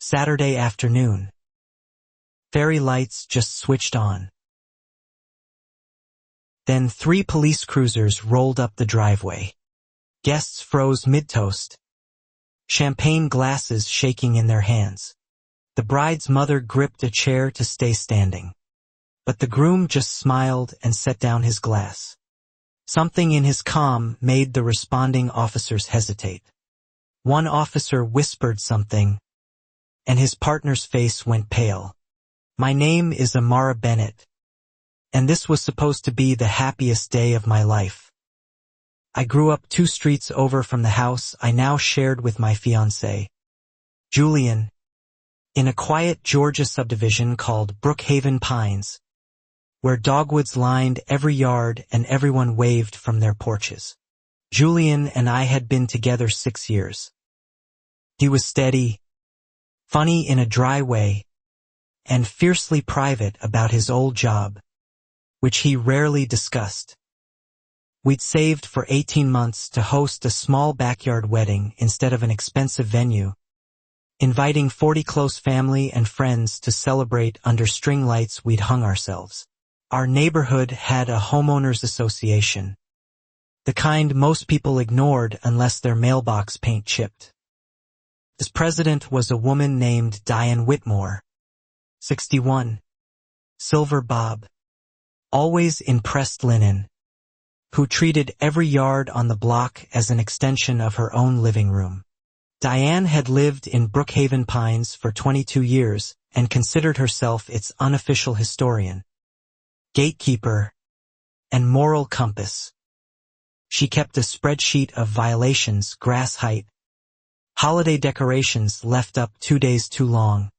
Saturday afternoon. Fairy lights just switched on. Then 3 police cruisers rolled up the driveway. Guests froze mid-toast, champagne glasses shaking in their hands. The bride's mother gripped a chair to stay standing. But the groom just smiled and set down his glass. Something in his calm made the responding officers hesitate. One officer whispered something, and his partner's face went pale. "My name is Amara Bennett, and this was supposed to be the happiest day of my life. I grew up 2 streets over from the house I now shared with my fiancé, Julian, in a quiet Georgia subdivision called Brookhaven Pines, where dogwoods lined every yard and everyone waved from their porches. Julian and I had been together 6 years. He was steady, funny in a dry way, and fiercely private about his old job, which he rarely discussed. We'd saved for 18 months to host a small backyard wedding instead of an expensive venue, inviting 40 close family and friends to celebrate under string lights we'd hung ourselves. Our neighborhood had a homeowners association, the kind most people ignored unless their mailbox paint chipped. Its president was a woman named Diane Whitmore, 61, silver bob, always in pressed linen, who treated every yard on the block as an extension of her own living room. Diane had lived in Brookhaven Pines for 22 years and considered herself its unofficial historian, gatekeeper, and moral compass. She kept a spreadsheet of violations, grass height, holiday decorations left up 2 days too long,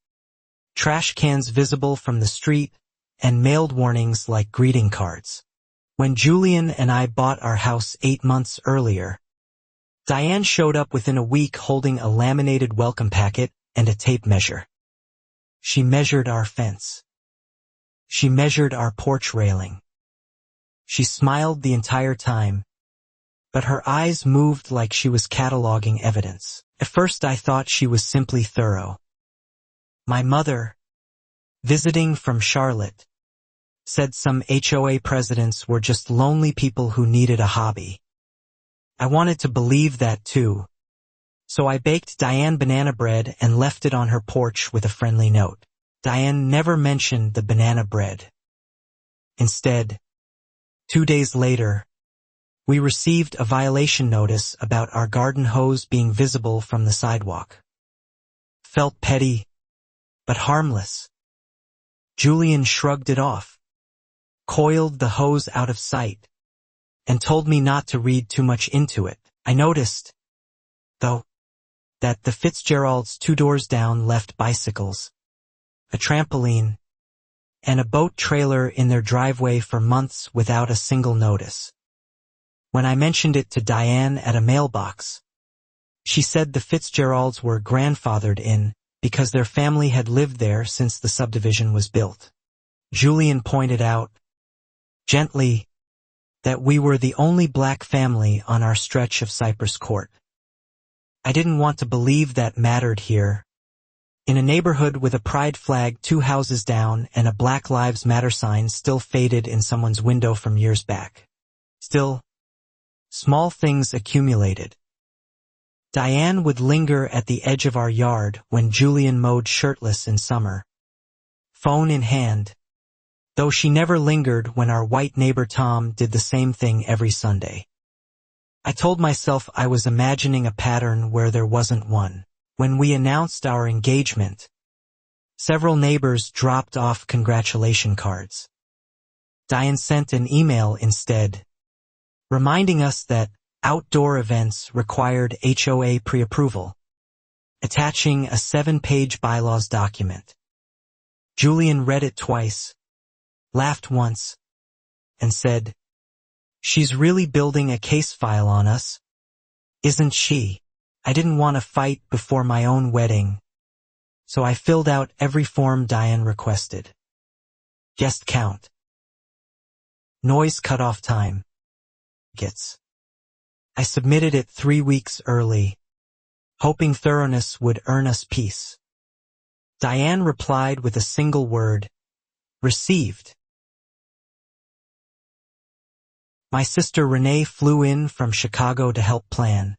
trash cans visible from the street, and mailed warnings like greeting cards. When Julian and I bought our house 8 months earlier, Diane showed up within a week holding a laminated welcome packet and a tape measure. She measured our fence. She measured our porch railing. She smiled the entire time, but her eyes moved like she was cataloging evidence. At first I thought she was simply thorough. My mother, visiting from Charlotte, said some HOA presidents were just lonely people who needed a hobby. I wanted to believe that too, so I baked Diane banana bread and left it on her porch with a friendly note. Diane never mentioned the banana bread. Instead, 2 days later, we received a violation notice about our garden hose being visible from the sidewalk. Felt petty, but harmless. Julian shrugged it off, coiled the hose out of sight, and told me not to read too much into it. I noticed, though, that the Fitzgeralds 2 doors down left bicycles, a trampoline, and a boat trailer in their driveway for months without a single notice. When I mentioned it to Diane at a mailbox, she said the Fitzgeralds were grandfathered in because their family had lived there since the subdivision was built. Julian pointed out, gently, that we were the only black family on our stretch of Cypress Court. I didn't want to believe that mattered here, in a neighborhood with a pride flag 2 houses down and a Black Lives Matter sign still faded in someone's window from years back. Still, small things accumulated. Diane would linger at the edge of our yard when Julian mowed shirtless in summer, phone in hand, though she never lingered when our white neighbor Tom did the same thing every Sunday. I told myself I was imagining a pattern where there wasn't one. When we announced our engagement, several neighbors dropped off congratulation cards. Diane sent an email instead, reminding us that outdoor events required HOA pre-approval, attaching a 7-page bylaws document. Julian read it twice, laughed once, and said, "She's really building a case file on us, isn't she?" I didn't want to fight before my own wedding, so I filled out every form Diane requested. Guest count, noise cutoff time, gets. I submitted it 3 weeks early, hoping thoroughness would earn us peace. Diane replied with a single word, "Received." My sister Renee flew in from Chicago to help plan.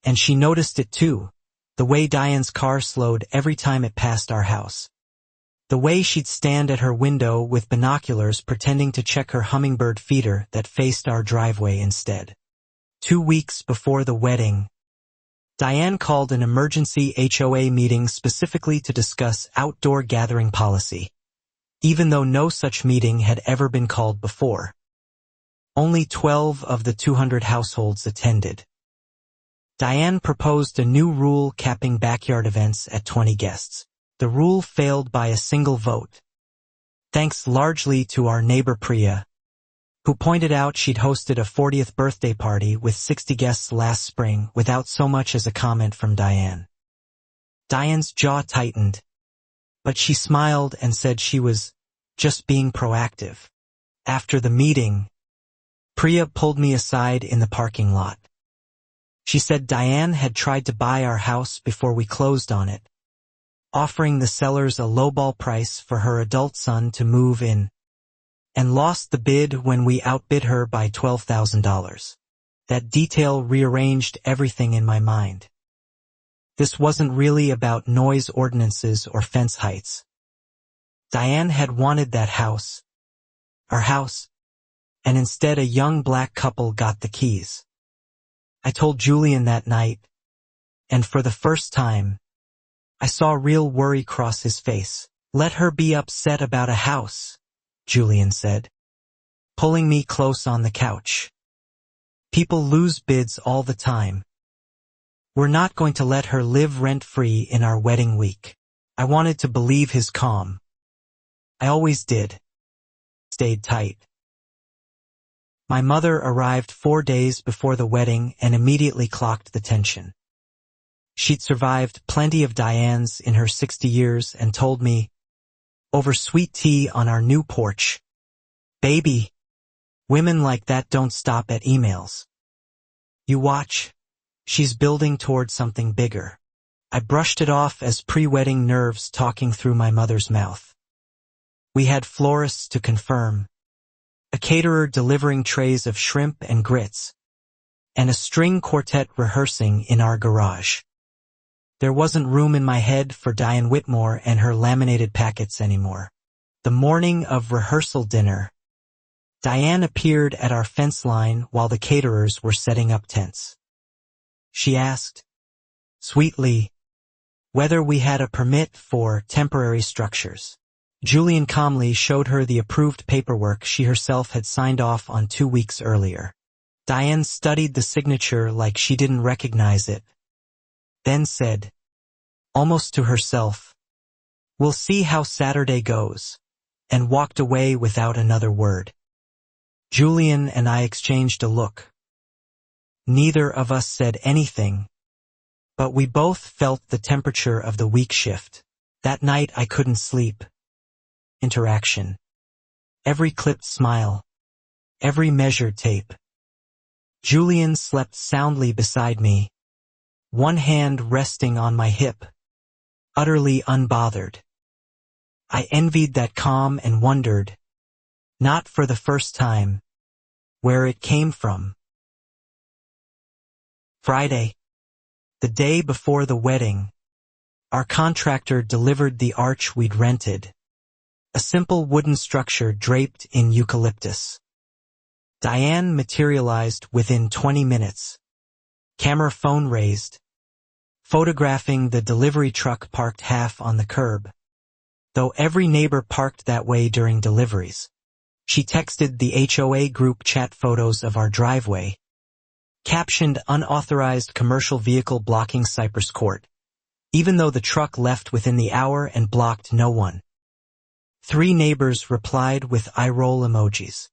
And she noticed it too, the way Diane's car slowed every time it passed our house. The way she'd stand at her window with binoculars pretending to check her hummingbird feeder that faced our driveway instead. 2 weeks before the wedding, Diane called an emergency HOA meeting specifically to discuss outdoor gathering policy, even though no such meeting had ever been called before. Only 12 of the 200 households attended. Diane proposed a new rule capping backyard events at 20 guests. The rule failed by a single vote, thanks largely to our neighbor Priya, who pointed out she'd hosted a 40th birthday party with 60 guests last spring without so much as a comment from Diane. Diane's jaw tightened, but she smiled and said she was just being proactive. After the meeting, Priya pulled me aside in the parking lot. She said Diane had tried to buy our house before we closed on it, offering the sellers a lowball price for her adult son to move in, and lost the bid when we outbid her by $12,000. That detail rearranged everything in my mind. This wasn't really about noise ordinances or fence heights. Diane had wanted that house, our house, and instead a young black couple got the keys. I told Julian that night, and for the first time, I saw real worry cross his face. "Let her be upset about a house," Julian said, pulling me close on the couch. "People lose bids all the time. We're not going to let her live rent-free in our wedding week." I wanted to believe his calm. I always did. Stayed tight. My mother arrived 4 days before the wedding and immediately clocked the tension. She'd survived plenty of Dianes in her 60 years and told me, over sweet tea on our new porch, "Baby, women like that don't stop at emails. You watch, she's building toward something bigger." I brushed it off as pre-wedding nerves talking through my mother's mouth. We had florists to confirm, a caterer delivering trays of shrimp and grits, and a string quartet rehearsing in our garage. There wasn't room in my head for Diane Whitmore and her laminated packets anymore. The morning of rehearsal dinner, Diane appeared at our fence line while the caterers were setting up tents. She asked, sweetly, whether we had a permit for temporary structures. Julian calmly showed her the approved paperwork she herself had signed off on 2 weeks earlier. Diane studied the signature like she didn't recognize it, then said, almost to herself, "We'll see how Saturday goes," and walked away without another word. Julian and I exchanged a look. Neither of us said anything, but we both felt the temperature of the week shift. That night I couldn't sleep. Interaction. Every clipped smile. Every measured tape. Julian slept soundly beside me, one hand resting on my hip, utterly unbothered. I envied that calm and wondered, not for the first time, where it came from. Friday, the day before the wedding, our contractor delivered the arch we'd rented, a simple wooden structure draped in eucalyptus. Diane materialized within 20 minutes, camera phone raised, photographing the delivery truck parked half on the curb. Though every neighbor parked that way during deliveries, she texted the HOA group chat photos of our driveway, captioned unauthorized commercial vehicle blocking Cypress Court, even though the truck left within the hour and blocked no one. 3 neighbors replied with eye-roll emojis.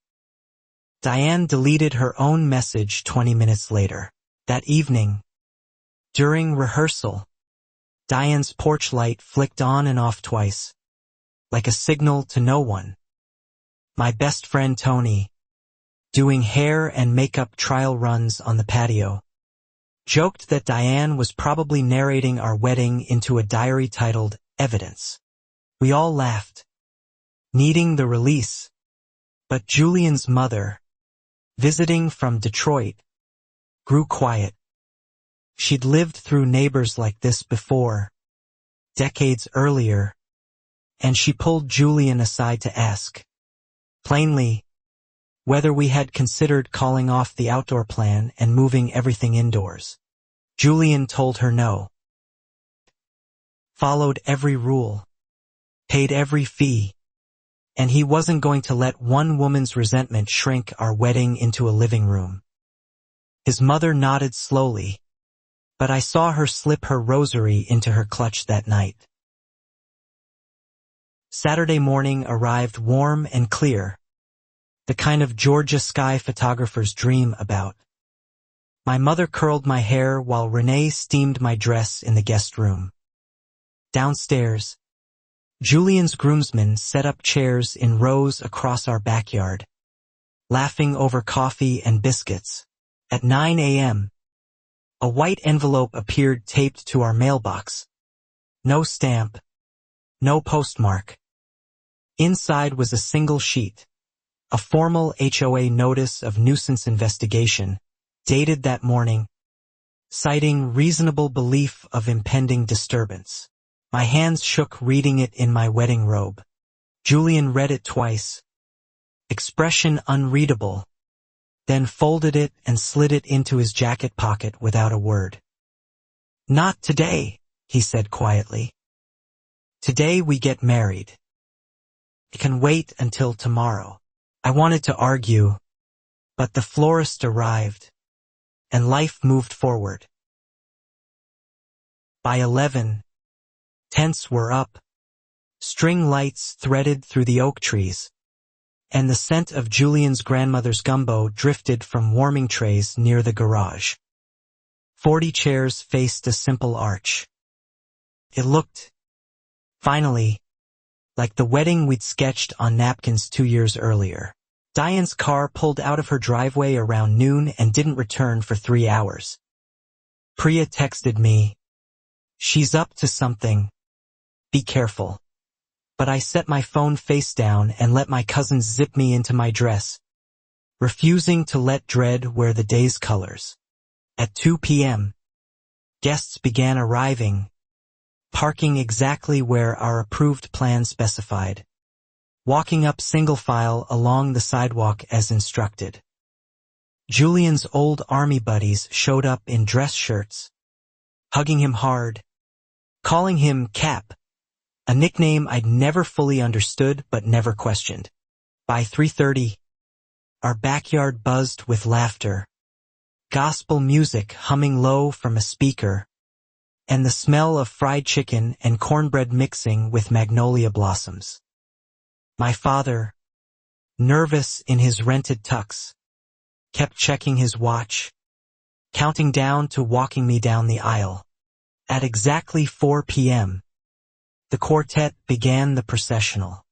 Diane deleted her own message 20 minutes later. That evening, during rehearsal, Diane's porch light flicked on and off twice, like a signal to no one. My best friend Tony, doing hair and makeup trial runs on the patio, joked that Diane was probably narrating our wedding into a diary titled evidence. We all laughed, needing the release. But Julian's mother, visiting from Detroit, grew quiet. She'd lived through neighbors like this before, decades earlier, and she pulled Julian aside to ask, plainly, whether we had considered calling off the outdoor plan and moving everything indoors. Julian told her no. Followed every rule, paid every fee, and he wasn't going to let one woman's resentment shrink our wedding into a living room. His mother nodded slowly, but I saw her slip her rosary into her clutch that night. Saturday morning arrived warm and clear, the kind of Georgia sky photographers dream about. My mother curled my hair while Renee steamed my dress in the guest room. Downstairs, Julian's groomsmen set up chairs in rows across our backyard, laughing over coffee and biscuits. At 9 a.m., a white envelope appeared taped to our mailbox. No stamp, no postmark. Inside was a single sheet, a formal HOA notice of nuisance investigation, dated that morning, citing reasonable belief of impending disturbance. My hands shook reading it in my wedding robe. Julian read it twice, expression unreadable, then folded it and slid it into his jacket pocket without a word. "Not today," he said quietly. "Today we get married. It can wait until tomorrow." I wanted to argue, but the florist arrived, and life moved forward. By 11, tents were up, string lights threaded through the oak trees, and the scent of Julian's grandmother's gumbo drifted from warming trays near the garage. 40 chairs faced a simple arch. It looked, finally, like the wedding we'd sketched on napkins 2 years earlier. Diane's car pulled out of her driveway around noon and didn't return for 3 hours. Priya texted me, "She's up to something. Be careful." But I set my phone face down and let my cousins zip me into my dress, refusing to let dread wear the day's colors. At 2 p.m., guests began arriving, parking exactly where our approved plan specified, walking up single file along the sidewalk as instructed. Julian's old army buddies showed up in dress shirts, hugging him hard, calling him Cap, a nickname I'd never fully understood but never questioned. By 3:30, our backyard buzzed with laughter, gospel music humming low from a speaker, and the smell of fried chicken and cornbread mixing with magnolia blossoms. My father, nervous in his rented tux, kept checking his watch, counting down to walking me down the aisle. At exactly 4 p.m., the quartet began the processional.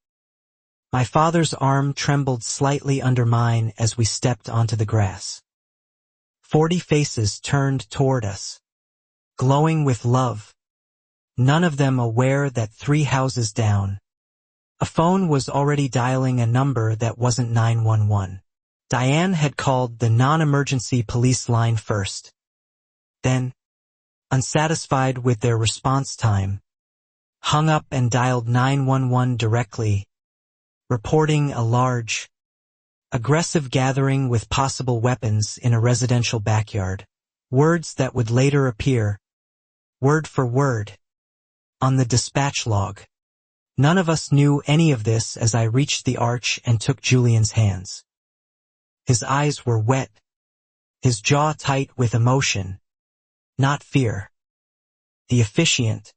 My father's arm trembled slightly under mine as we stepped onto the grass. 40 faces turned toward us, glowing with love, none of them aware that 3 houses down, a phone was already dialing a number that wasn't 911. Diane had called the non-emergency police line first. Then, unsatisfied with their response time, hung up and dialed 911 directly, reporting a large, aggressive gathering with possible weapons in a residential backyard. Words that would later appear, word for word, on the dispatch log. None of us knew any of this as I reached the arch and took Julian's hands. His eyes were wet, his jaw tight with emotion, not fear. The officiant,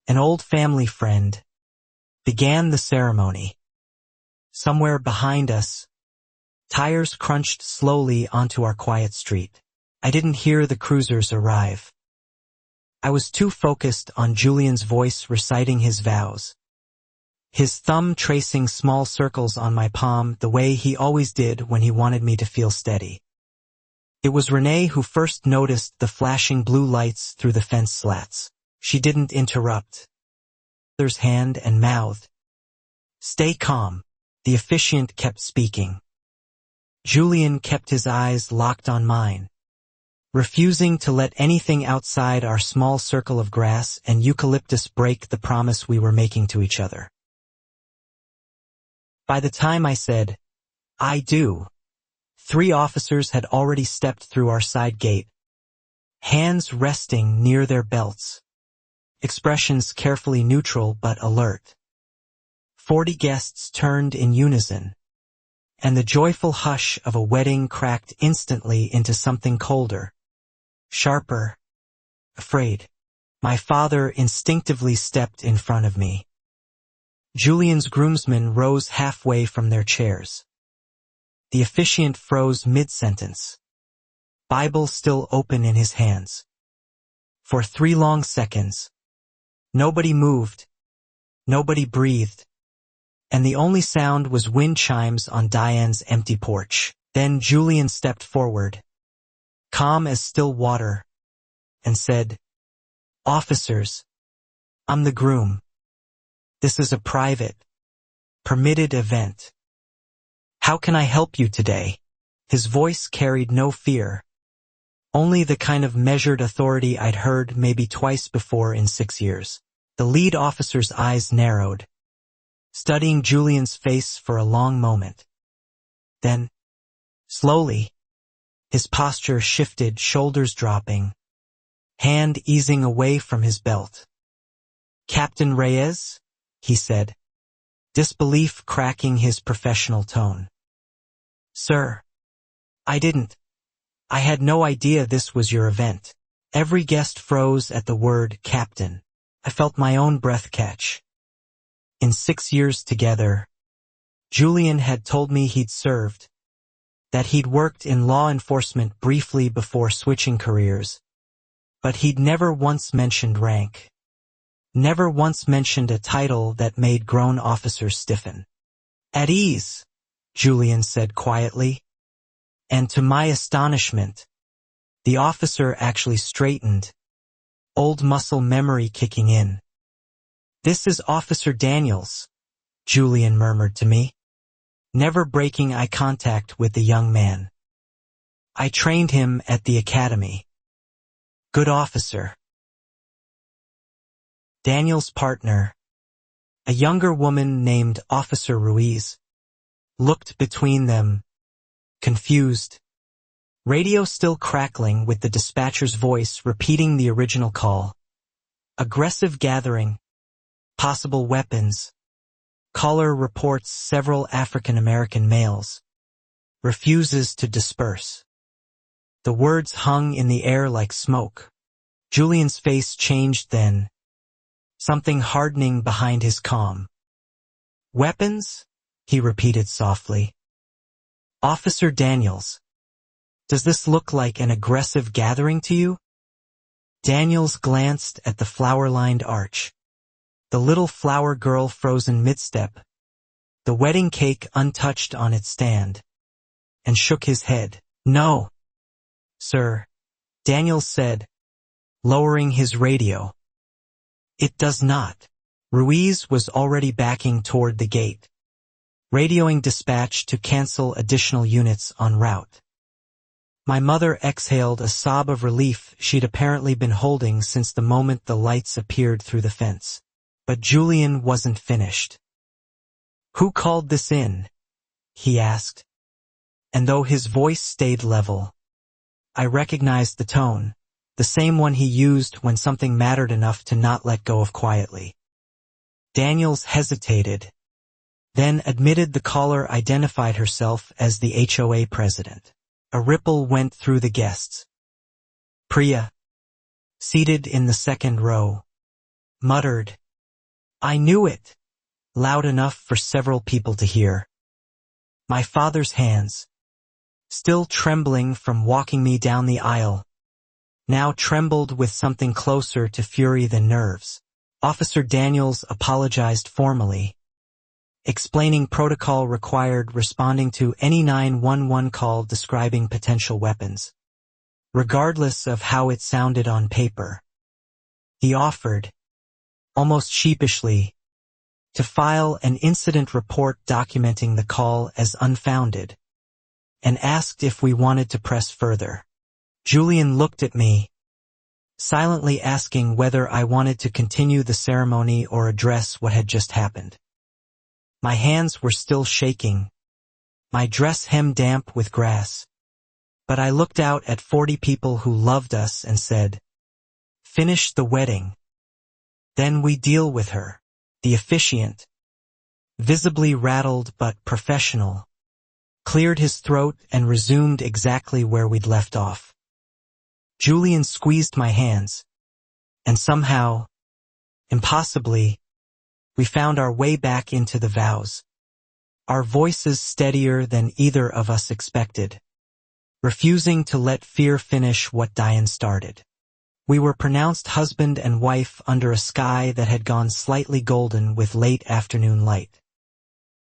an old family friend, began the ceremony. Somewhere behind us, tires crunched slowly onto our quiet street. I didn't hear the cruisers arrive. I was too focused on Julian's voice reciting his vows, his thumb tracing small circles on my palm the way he always did when he wanted me to feel steady. It was Renee who first noticed the flashing blue lights through the fence slats. She didn't interrupt. father's hand and mouthed, "Stay calm." The officiant kept speaking. Julian kept his eyes locked on mine, refusing to let anything outside our small circle of grass and eucalyptus break the promise we were making to each other. By the time I said, "I do," 3 officers had already stepped through our side gate, hands resting near their belts, expressions carefully neutral but alert. 40 guests turned in unison, and the joyful hush of a wedding cracked instantly into something colder, sharper, afraid. My father instinctively stepped in front of me. Julian's groomsmen rose halfway from their chairs. The officiant froze mid-sentence, Bible still open in his hands. For 3 long seconds, nobody moved, nobody breathed, and the only sound was wind chimes on Diane's empty porch. Then Julian stepped forward, calm as still water, and said, "Officers, I'm the groom. This is a private, permitted event. How can I help you today?" His voice carried no fear, only the kind of measured authority I'd heard maybe twice before in 6 years. The lead officer's eyes narrowed, studying Julian's face for a long moment. Then, slowly, his posture shifted, shoulders dropping, hand easing away from his belt. "Captain Reyes?" he said, disbelief cracking his professional tone. "Sir, I had no idea this was your event." Every guest froze at the word captain. I felt my own breath catch. In 6 years together, Julian had told me he'd served, that he'd worked in law enforcement briefly before switching careers, but he'd never once mentioned rank, never once mentioned a title that made grown officers stiffen. "At ease," Julian said quietly, and to my astonishment, the officer actually straightened, old muscle memory kicking in. "This is Officer Daniels," Julian murmured to me, never breaking eye contact with the young man. "I trained him at the academy. Good officer." Daniel's partner, a younger woman named Officer Ruiz, looked between them, confused. Radio still crackling with the dispatcher's voice repeating the original call. "Aggressive gathering. Possible weapons. Caller reports several African-American males. Refuses to disperse." The words hung in the air like smoke. Julian's face changed then, something hardening behind his calm. "Weapons?" he repeated softly. "Officer Daniels, does this look like an aggressive gathering to you?" Daniels glanced at the flower-lined arch, the little flower girl frozen mid-step, the wedding cake untouched on its stand, and shook his head. "No, sir," Daniels said, lowering his radio. "It does not." Ruiz was already backing toward the gate, radioing dispatch to cancel additional units en route. My mother exhaled a sob of relief she'd apparently been holding since the moment the lights appeared through the fence. But Julian wasn't finished. "Who called this in?" he asked. And though his voice stayed level, I recognized the tone, the same one he used when something mattered enough to not let go of quietly. Daniels hesitated, then admitted the caller identified herself as the HOA president. A ripple went through the guests. Priya, seated in the second row, muttered, "I knew it," loud enough for several people to hear. My father's hands, still trembling from walking me down the aisle, now trembled with something closer to fury than nerves. Officer Daniels apologized formally, explaining protocol required responding to any 911 call describing potential weapons, regardless of how it sounded on paper. He offered, almost sheepishly, to file an incident report documenting the call as unfounded, and asked if we wanted to press further. Julian looked at me, silently asking whether I wanted to continue the ceremony or address what had just happened. My hands were still shaking, my dress hem damp with grass, but I looked out at 40 people who loved us and said, "Finish the wedding. Then we deal with her." The officiant, visibly rattled but professional, cleared his throat and resumed exactly where we'd left off. Julian squeezed my hands, and somehow, impossibly, we found our way back into the vows, our voices steadier than either of us expected, refusing to let fear finish what Diane started. We were pronounced husband and wife under a sky that had gone slightly golden with late afternoon light.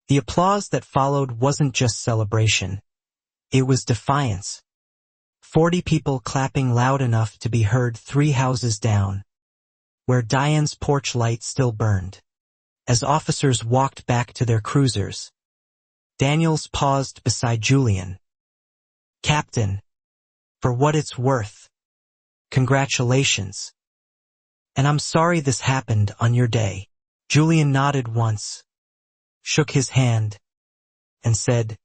The applause that followed wasn't just celebration, it was defiance. 40 people clapping loud enough to be heard 3 houses down, where Diane's porch light still burned. As officers walked back to their cruisers, Daniels paused beside Julian. "Captain, for what it's worth, congratulations. And I'm sorry this happened on your day." Julian nodded once, shook his hand, and said,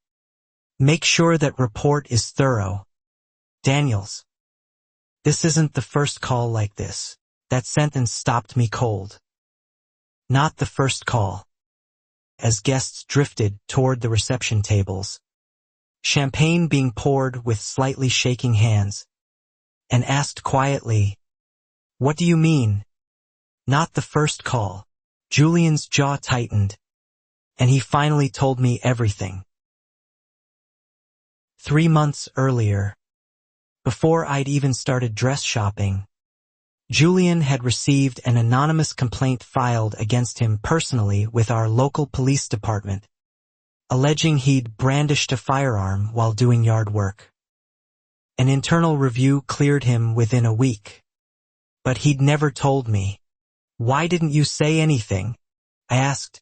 "Make sure that report is thorough. Daniels, this isn't the first call like this." That sentence stopped me cold. Not the first call. As guests drifted toward the reception tables, champagne being poured with slightly shaking hands, and asked quietly, "What do you mean? Not the first call?" Julian's jaw tightened, and he finally told me everything. 3 months earlier, before I'd even started dress shopping, Julian had received an anonymous complaint filed against him personally with our local police department, alleging he'd brandished a firearm while doing yard work. An internal review cleared him within a week, but he'd never told me. "Why didn't you say anything?" I asked,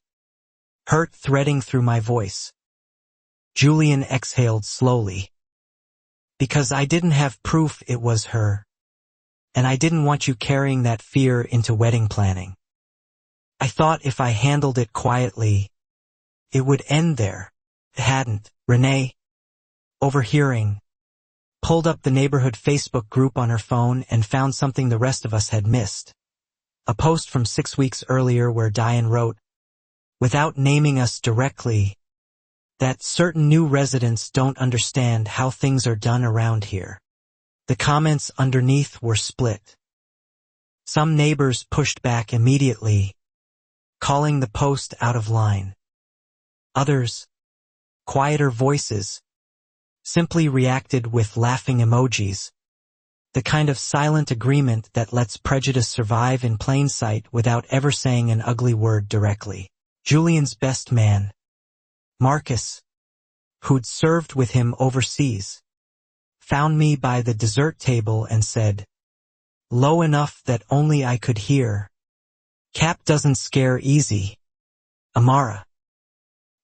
hurt threading through my voice. Julian exhaled slowly. "Because I didn't have proof it was her, and I didn't want you carrying that fear into wedding planning. I thought if I handled it quietly, it would end there." It hadn't. Renee, overhearing, pulled up the neighborhood Facebook group on her phone and found something the rest of us had missed. A post from 6 weeks earlier where Diane wrote, without naming us directly, that certain new residents don't understand how things are done around here. The comments underneath were split. Some neighbors pushed back immediately, calling the post out of line. Others, quieter voices, simply reacted with laughing emojis, the kind of silent agreement that lets prejudice survive in plain sight without ever saying an ugly word directly. Julian's best man, Marcus, who'd served with him overseas, found me by the dessert table and said, low enough that only I could hear, "Cap doesn't scare easy, Amara."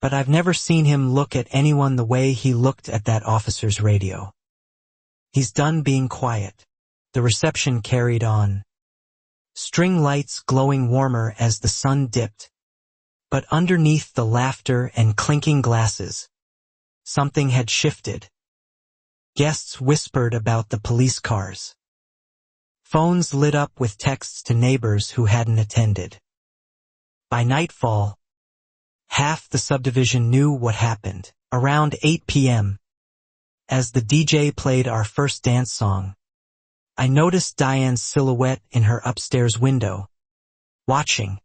But I've never seen him look at anyone the way he looked at that officer's radio. He's done being quiet. The reception carried on, string lights glowing warmer as the sun dipped. But underneath the laughter and clinking glasses, something had shifted. Guests whispered about the police cars. Phones lit up with texts to neighbors who hadn't attended. By nightfall, half the subdivision knew what happened. Around 8 p.m., as the DJ played our first dance song, I noticed Diane's silhouette in her upstairs window, watching.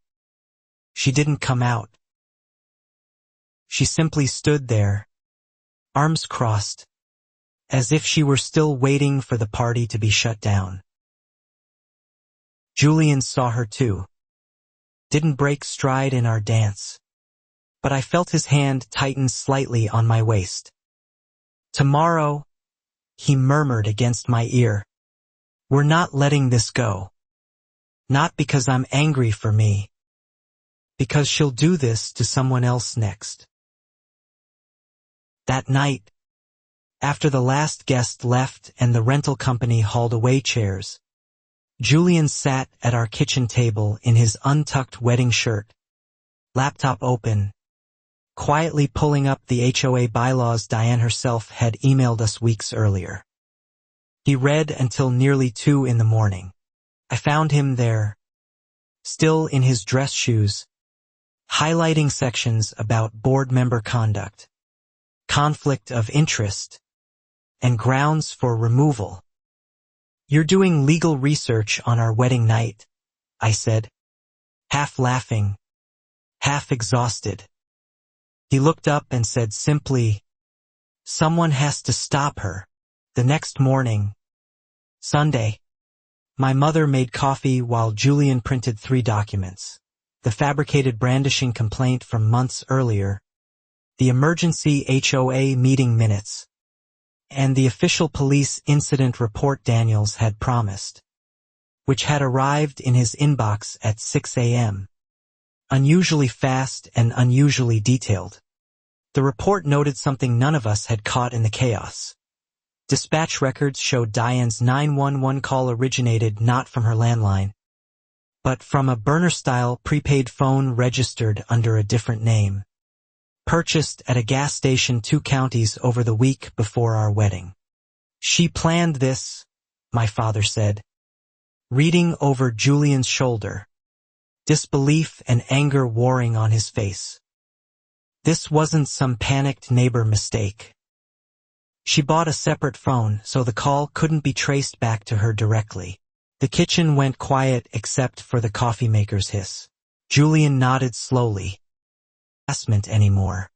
She didn't come out. She simply stood there, arms crossed, as if she were still waiting for the party to be shut down. Julian saw her too. Didn't break stride in our dance, but I felt his hand tighten slightly on my waist. "Tomorrow," he murmured against my ear, "we're not letting this go." Not because I'm angry for me. Because she'll do this to someone else next. That night, after the last guest left and the rental company hauled away chairs, Julian sat at our kitchen table in his untucked wedding shirt, laptop open, quietly pulling up the HOA bylaws Diane herself had emailed us weeks earlier. He read until nearly 2 in the morning. I found him there, still in his dress shoes, highlighting sections about board member conduct, conflict of interest, and grounds for removal. "You're doing legal research on our wedding night," I said, half laughing, half exhausted. He looked up and said simply, "Someone has to stop her." The next morning, Sunday, my mother made coffee while Julian printed 3 documents: the fabricated brandishing complaint from months earlier, the emergency HOA meeting minutes, and the official police incident report Daniels had promised, which had arrived in his inbox at 6 a.m. Unusually fast and unusually detailed. The report noted something none of us had caught in the chaos. Dispatch records showed Diane's 911 call originated not from her landline, but from a burner-style prepaid phone registered under a different name, purchased at a gas station 2 counties over the week before our wedding. "She planned this," my father said, reading over Julian's shoulder, disbelief and anger warring on his face. "This wasn't some panicked neighbor mistake. She bought a separate phone so the call couldn't be traced back to her directly." The kitchen went quiet except for the coffee maker's hiss. Julian nodded slowly. "Harassment anymore.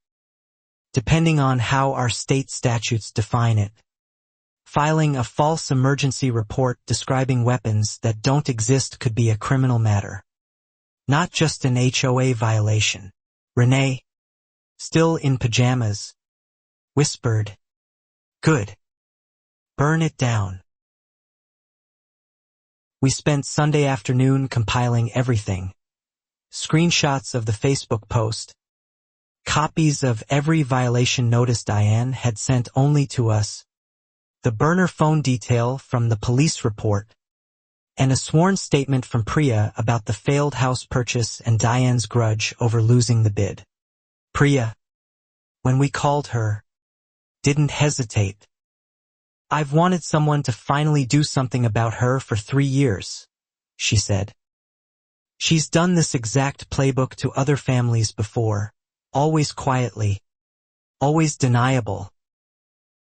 Depending on how our state statutes define it. Filing a false emergency report describing weapons that don't exist could be a criminal matter. Not just an HOA violation." Renee, still in pajamas, whispered, "Good. Burn it down." We spent Sunday afternoon compiling everything. Screenshots of the Facebook post, copies of every violation notice Diane had sent only to us, the burner phone detail from the police report, and a sworn statement from Priya about the failed house purchase and Diane's grudge over losing the bid. Priya, when we called her, didn't hesitate. "I've wanted someone to finally do something about her for 3 years," she said. "She's done this exact playbook to other families before, always quietly, always deniable.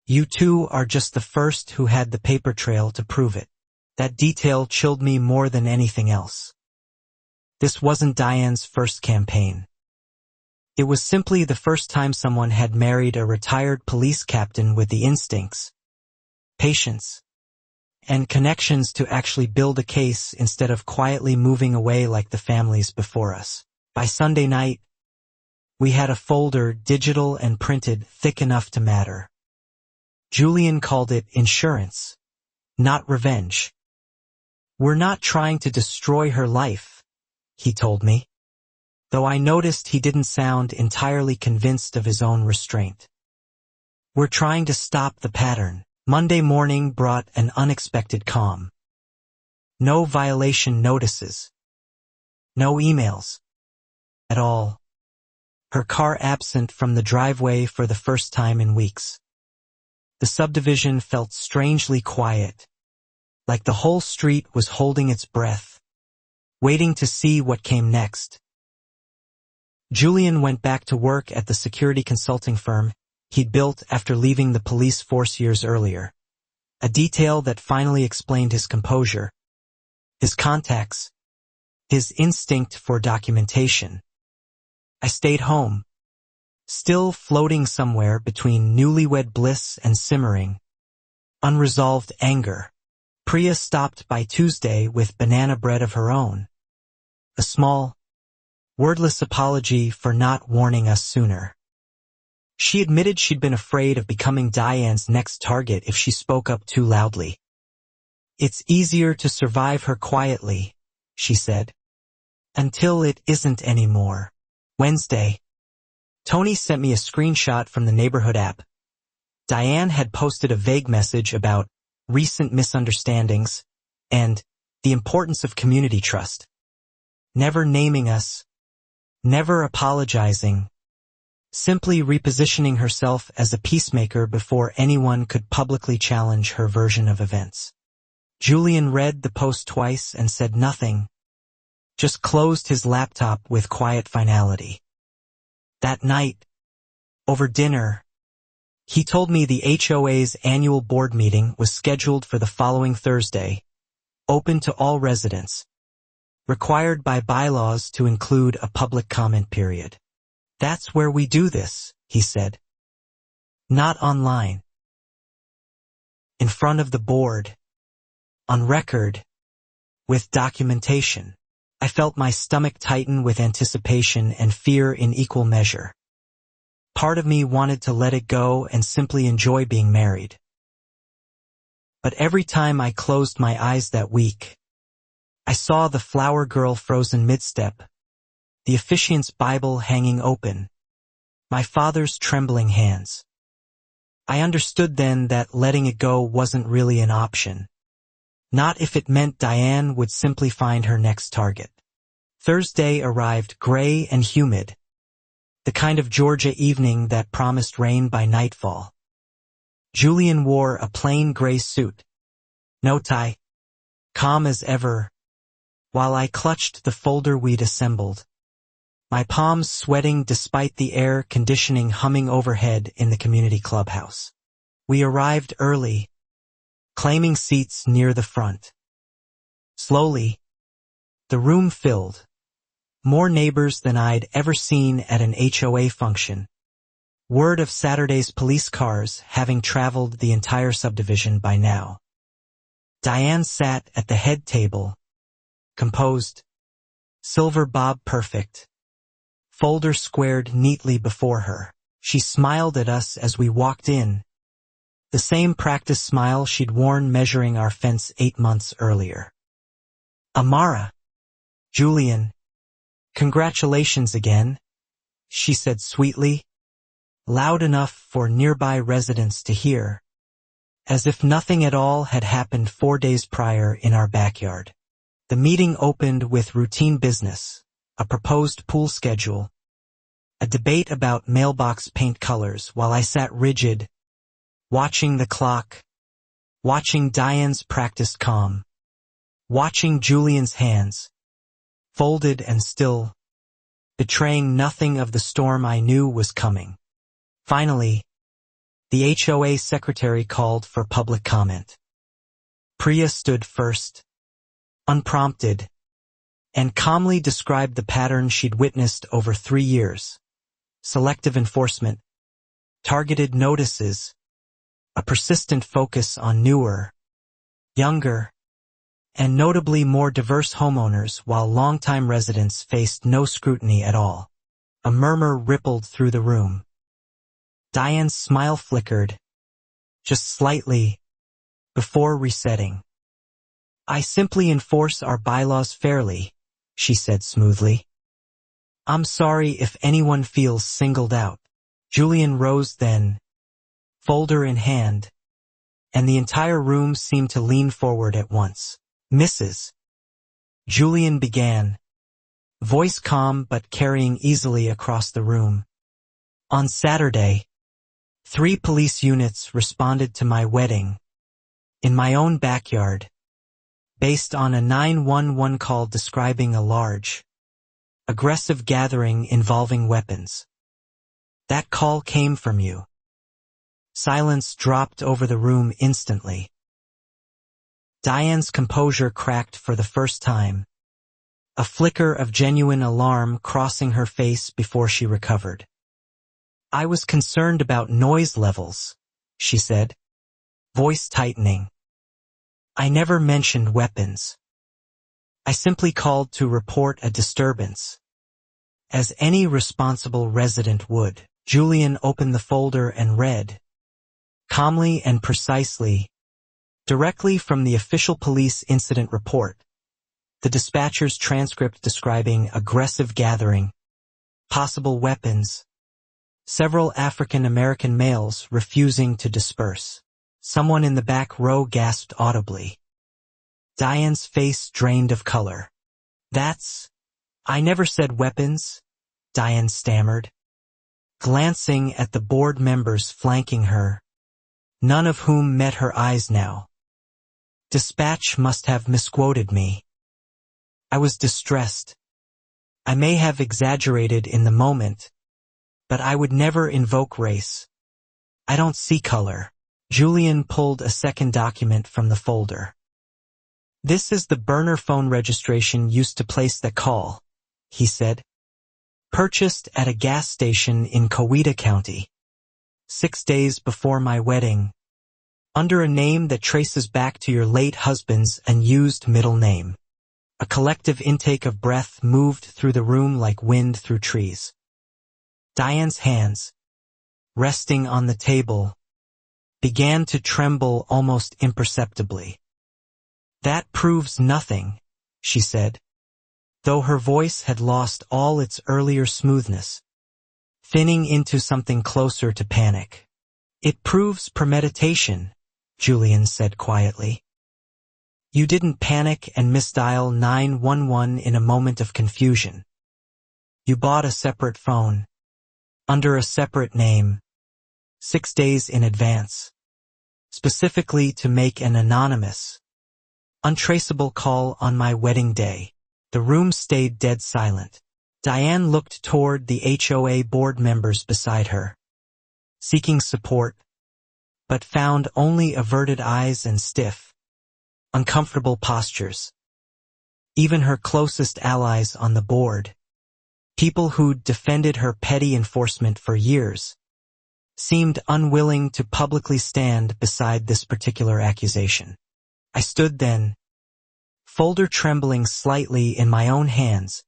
You two are just the first who had the paper trail to prove it." That detail chilled me more than anything else. This wasn't Diane's first campaign. It was simply the first time someone had married a retired police captain with the instincts, patience, and connections to actually build a case instead of quietly moving away like the families before us. By Sunday night, we had a folder, digital and printed, thick enough to matter. Julian called it insurance, not revenge. "We're not trying to destroy her life," he told me, though I noticed he didn't sound entirely convinced of his own restraint. "We're trying to stop the pattern." Monday morning brought an unexpected calm. No violation notices. No emails. At all. Her car absent from the driveway for the first time in weeks. The subdivision felt strangely quiet, like the whole street was holding its breath, waiting to see what came next. Julian went back to work at the security consulting firm he'd built after leaving the police force years earlier, a detail that finally explained his composure, his contacts, his instinct for documentation. I stayed home, still floating somewhere between newlywed bliss and simmering, unresolved anger. Priya stopped by Tuesday with banana bread of her own, a small, wordless apology for not warning us sooner. She admitted she'd been afraid of becoming Diane's next target if she spoke up too loudly. "It's easier to survive her quietly," she said. Until it isn't anymore. Wednesday. Tony sent me a screenshot from the neighborhood app. Diane had posted a vague message about recent misunderstandings and the importance of community trust. Never naming us, never apologizing, simply repositioning herself as a peacemaker before anyone could publicly challenge her version of events. Julian read the post twice and said nothing, just closed his laptop with quiet finality. That night, over dinner, he told me the HOA's annual board meeting was scheduled for the following Thursday, open to all residents, required by bylaws to include a public comment period. That's where we do this, he said. Not online. In front of the board. On record. With documentation. I felt my stomach tighten with anticipation and fear in equal measure. Part of me wanted to let it go and simply enjoy being married. But every time I closed my eyes that week, I saw the flower girl frozen mid-step, the officiant's Bible hanging open, my father's trembling hands. I understood then that letting it go wasn't really an option. Not if it meant Diane would simply find her next target. Thursday arrived gray and humid, the kind of Georgia evening that promised rain by nightfall. Julian wore a plain gray suit, no tie, calm as ever, while I clutched the folder we'd assembled, my palms sweating despite the air conditioning humming overhead in the community clubhouse. We arrived early, claiming seats near the front. Slowly, the room filled. More neighbors than I'd ever seen at an HOA function. Word of Saturday's police cars having traveled the entire subdivision by now. Diane sat at the head table, composed, silver bob perfect, folder squared neatly before her. She smiled at us as we walked in, the same practice smile she'd worn measuring our fence 8 months earlier. Amara, Julian, congratulations again, she said sweetly, loud enough for nearby residents to hear, as if nothing at all had happened 4 days prior in our backyard. The meeting opened with routine business, a proposed pool schedule, a debate about mailbox paint colors while I sat rigid, watching the clock, watching Diane's practiced calm, watching Julian's hands, folded and still, betraying nothing of the storm I knew was coming. Finally, the HOA secretary called for public comment. Priya stood first, unprompted, and calmly described the pattern she'd witnessed over 3 years. Selective enforcement, targeted notices, a persistent focus on newer, younger, and notably more diverse homeowners while longtime residents faced no scrutiny at all. A murmur rippled through the room. Diane's smile flickered, just slightly, before resetting. I simply enforce our bylaws fairly, she said smoothly. I'm sorry if anyone feels singled out. Julian rose then, folder in hand, and the entire room seemed to lean forward at once. Mrs. Julian began, voice calm but carrying easily across the room. On Saturday, 3 police units responded to my wedding, in my own backyard, based on a 911 call describing a large, aggressive gathering involving weapons. That call came from you. Silence dropped over the room instantly. Diane's composure cracked for the first time, a flicker of genuine alarm crossing her face before she recovered. I was concerned about noise levels, she said, voice tightening. I never mentioned weapons. I simply called to report a disturbance, as any responsible resident would. Julian opened the folder and read, calmly and precisely, directly from the official police incident report. The dispatcher's transcript describing aggressive gathering, possible weapons, several African American males refusing to disperse. Someone in the back row gasped audibly. Diane's face drained of color. I never said weapons, Diane stammered, glancing at the board members flanking her, none of whom met her eyes now. Dispatch must have misquoted me. I was distressed. I may have exaggerated in the moment, but I would never invoke race. I don't see color. Julian pulled a second document from the folder. This is the burner phone registration used to place the call, he said. Purchased at a gas station in Coweta County. 6 days before my wedding. Under a name that traces back to your late husband's unused middle name. A collective intake of breath moved through the room like wind through trees. Diane's hands, resting on the table, began to tremble almost imperceptibly. That proves nothing, she said, though her voice had lost all its earlier smoothness, thinning into something closer to panic. It proves premeditation, Julian said quietly. You didn't panic and misdial 911 in a moment of confusion. You bought a separate phone, under a separate name, 6 days in advance, specifically to make an anonymous, untraceable call on my wedding day. The room stayed dead silent. Diane looked toward the HOA board members beside her, seeking support, but found only averted eyes and stiff, uncomfortable postures. Even her closest allies on the board, people who'd defended her petty enforcement for years, seemed unwilling to publicly stand beside this particular accusation. I stood then, folder trembling slightly in my own hands,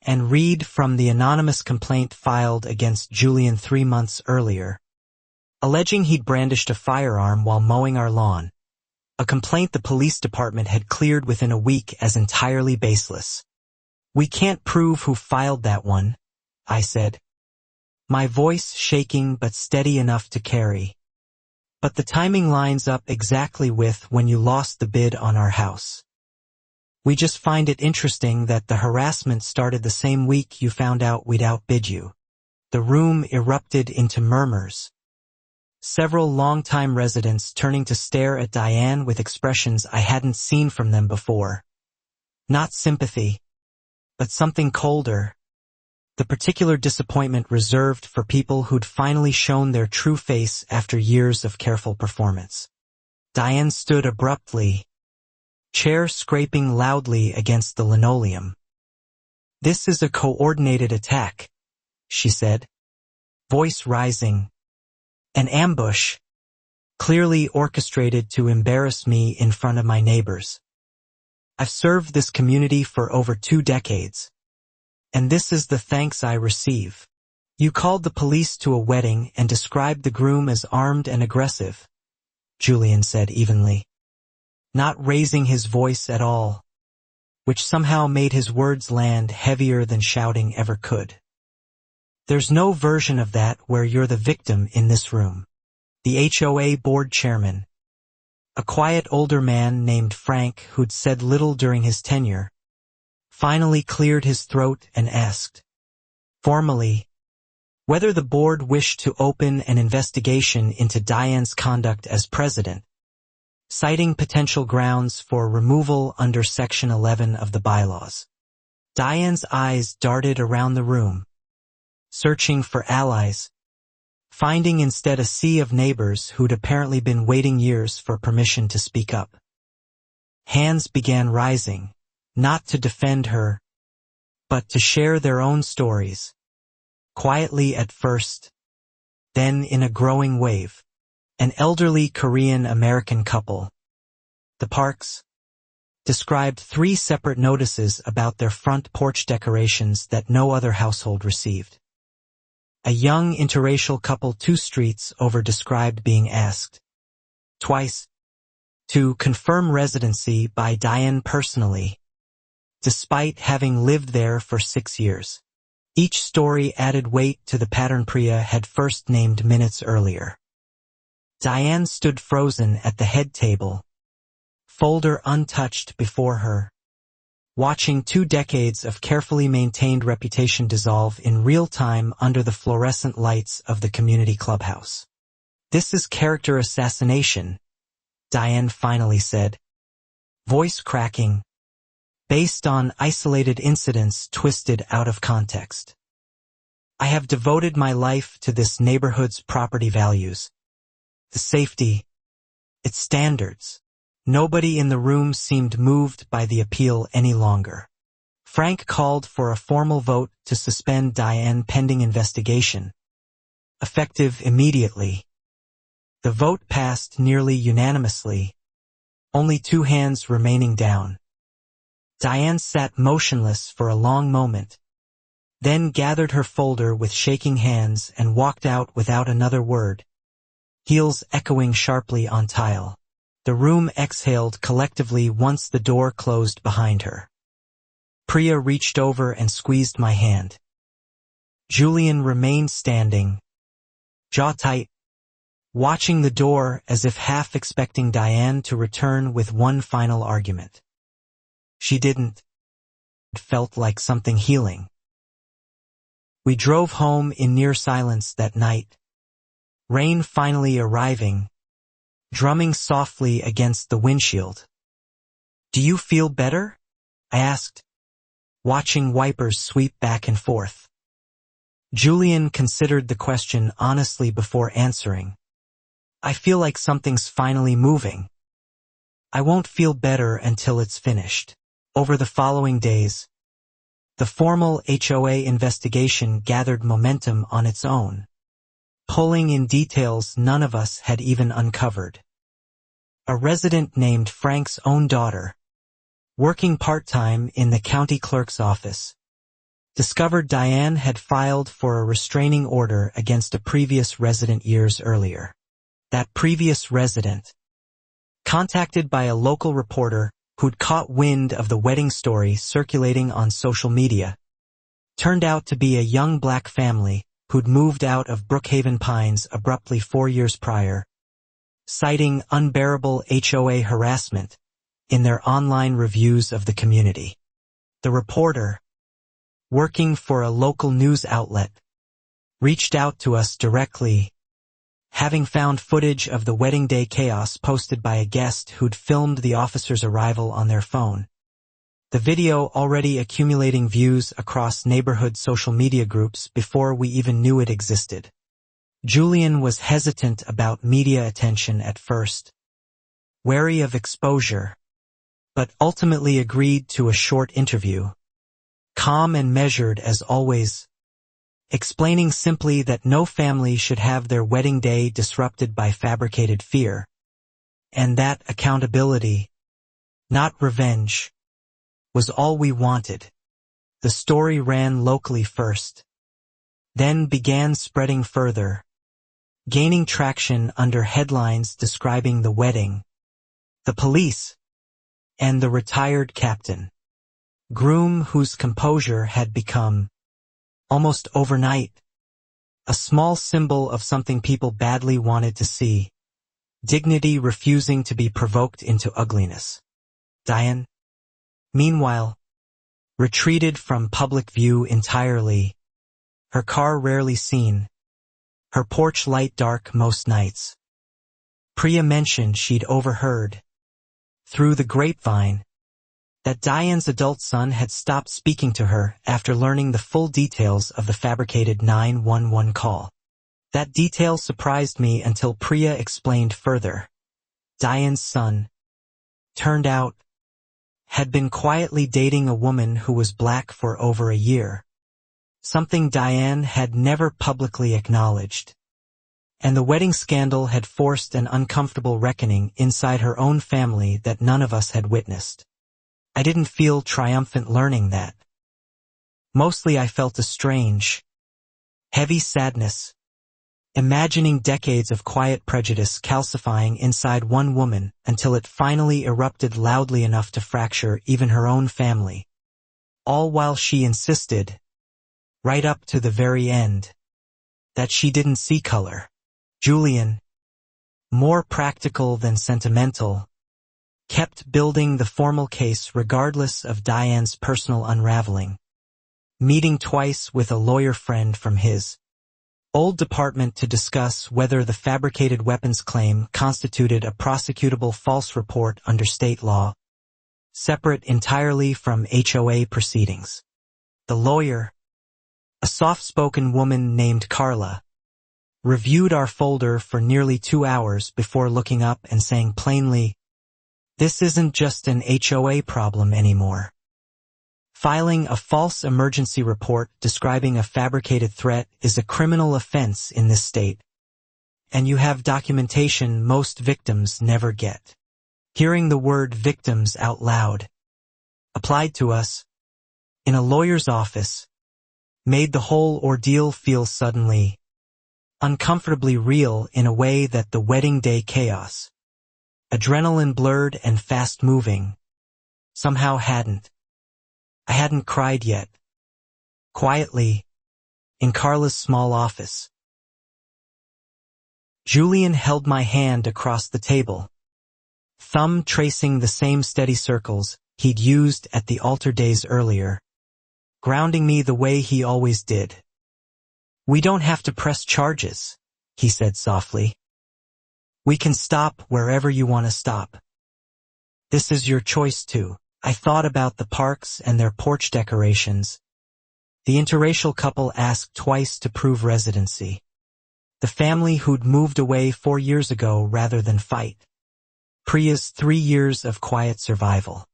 and read from the anonymous complaint filed against Julian 3 months earlier, alleging he'd brandished a firearm while mowing our lawn. A complaint the police department had cleared within a week as entirely baseless. We can't prove who filed that one, I said, my voice shaking but steady enough to carry. But the timing lines up exactly with when you lost the bid on our house. We just find it interesting that the harassment started the same week you found out we'd outbid you. The room erupted into murmurs. Several longtime residents turning to stare at Diane with expressions I hadn't seen from them before. Not sympathy, but something colder. The particular disappointment reserved for people who'd finally shown their true face after years of careful performance. Diane stood abruptly, chair scraping loudly against the linoleum. This is a coordinated attack, she said, voice rising. An ambush, clearly orchestrated to embarrass me in front of my neighbors. I've served this community for over 2 decades, and this is the thanks I receive. You called the police to a wedding and described the groom as armed and aggressive, Julian said evenly, not raising his voice at all, which somehow made his words land heavier than shouting ever could. There's no version of that where you're the victim in this room. The HOA board chairman, a quiet older man named Frank who'd said little during his tenure, finally cleared his throat and asked, formally, whether the board wished to open an investigation into Diane's conduct as president, citing potential grounds for removal under Section 11 of the bylaws. Diane's eyes darted around the room, searching for allies, finding instead a sea of neighbors who'd apparently been waiting years for permission to speak up. Hands began rising, not to defend her, but to share their own stories, quietly at first, then in a growing wave. An elderly Korean-American couple, the Parks, described 3 separate notices about their front porch decorations that no other household received. A young interracial couple 2 streets over described being asked, twice, to confirm residency by Diane personally, despite having lived there for 6 years. Each story added weight to the pattern Priya had first named minutes earlier. Diane stood frozen at the head table, folder untouched before her, watching 2 decades of carefully maintained reputation dissolve in real time under the fluorescent lights of the community clubhouse. "This is character assassination," Diane finally said, voice cracking, based on isolated incidents twisted out of context. "I have devoted my life to this neighborhood's property values, the safety, its standards." Nobody in the room seemed moved by the appeal any longer. Frank called for a formal vote to suspend Diane pending investigation, effective immediately. The vote passed nearly unanimously, only 2 hands remaining down. Diane sat motionless for a long moment, then gathered her folder with shaking hands and walked out without another word, heels echoing sharply on tile. The room exhaled collectively once the door closed behind her. Priya reached over and squeezed my hand. Julian remained standing, jaw tight, watching the door as if half expecting Diane to return with one final argument. She didn't. It felt like something healing. We drove home in near silence that night, rain finally arriving, drumming softly against the windshield. "Do you feel better?" I asked, watching wipers sweep back and forth. Julian considered the question honestly before answering. "I feel like something's finally moving. I won't feel better until it's finished." Over the following days, the formal HOA investigation gathered momentum on its own, pulling in details none of us had even uncovered. A resident named Frank's own daughter, working part-time in the county clerk's office, discovered Diane had filed for a restraining order against a previous resident years earlier. That previous resident, contacted by a local reporter who'd caught wind of the wedding story circulating on social media, turned out to be a young black family who'd moved out of Brookhaven Pines abruptly 4 years prior, citing unbearable HOA harassment in their online reviews of the community. The reporter, working for a local news outlet, reached out to us directly, having found footage of the wedding day chaos posted by a guest who'd filmed the officer's arrival on their phone. The video already accumulating views across neighborhood social media groups before we even knew it existed. Julian was hesitant about media attention at first, wary of exposure, but ultimately agreed to a short interview, calm and measured as always, explaining simply that no family should have their wedding day disrupted by fabricated fear, and that accountability, not revenge, was all we wanted. The story ran locally first, then began spreading further, gaining traction under headlines describing the wedding, the police, and the retired captain. Groom, whose composure had become, almost overnight, a small symbol of something people badly wanted to see, dignity refusing to be provoked into ugliness. Diane, meanwhile, retreated from public view entirely, her car rarely seen, her porch light dark most nights. Priya mentioned she'd overheard, through the grapevine, that Diane's adult son had stopped speaking to her after learning the full details of the fabricated 911 call. That detail surprised me until Priya explained further. Diane's son, turned out, had been quietly dating a woman who was black for over a year, something Diane had never publicly acknowledged. And the wedding scandal had forced an uncomfortable reckoning inside her own family that none of us had witnessed. I didn't feel triumphant learning that. Mostly I felt a strange, heavy sadness, imagining decades of quiet prejudice calcifying inside one woman until it finally erupted loudly enough to fracture even her own family. all while she insisted, right up to the very end, that she didn't see color. Julian, more practical than sentimental, kept building the formal case regardless of Diane's personal unraveling, meeting twice with a lawyer friend from his old department to discuss whether the fabricated weapons claim constituted a prosecutable false report under state law, separate entirely from HOA proceedings. The lawyer, a soft-spoken woman named Carla, reviewed our folder for nearly 2 hours before looking up and saying plainly, "This isn't just an HOA problem anymore. Filing a false emergency report describing a fabricated threat is a criminal offense in this state, and you have documentation most victims never get." Hearing the word victims out loud, applied to us, in a lawyer's office, made the whole ordeal feel suddenly, uncomfortably real in a way that the wedding day chaos, adrenaline blurred and fast-moving, somehow hadn't. I hadn't cried yet. Quietly, in Carla's small office, Julian held my hand across the table, thumb tracing the same steady circles he'd used at the altar days earlier, grounding me the way he always did. "We don't have to press charges," he said softly. "We can stop wherever you want to stop. This is your choice too." I thought about the parks and their porch decorations. The interracial couple asked twice to prove residency. The family who'd moved away 4 years ago rather than fight. Priya's 3 years of quiet survival.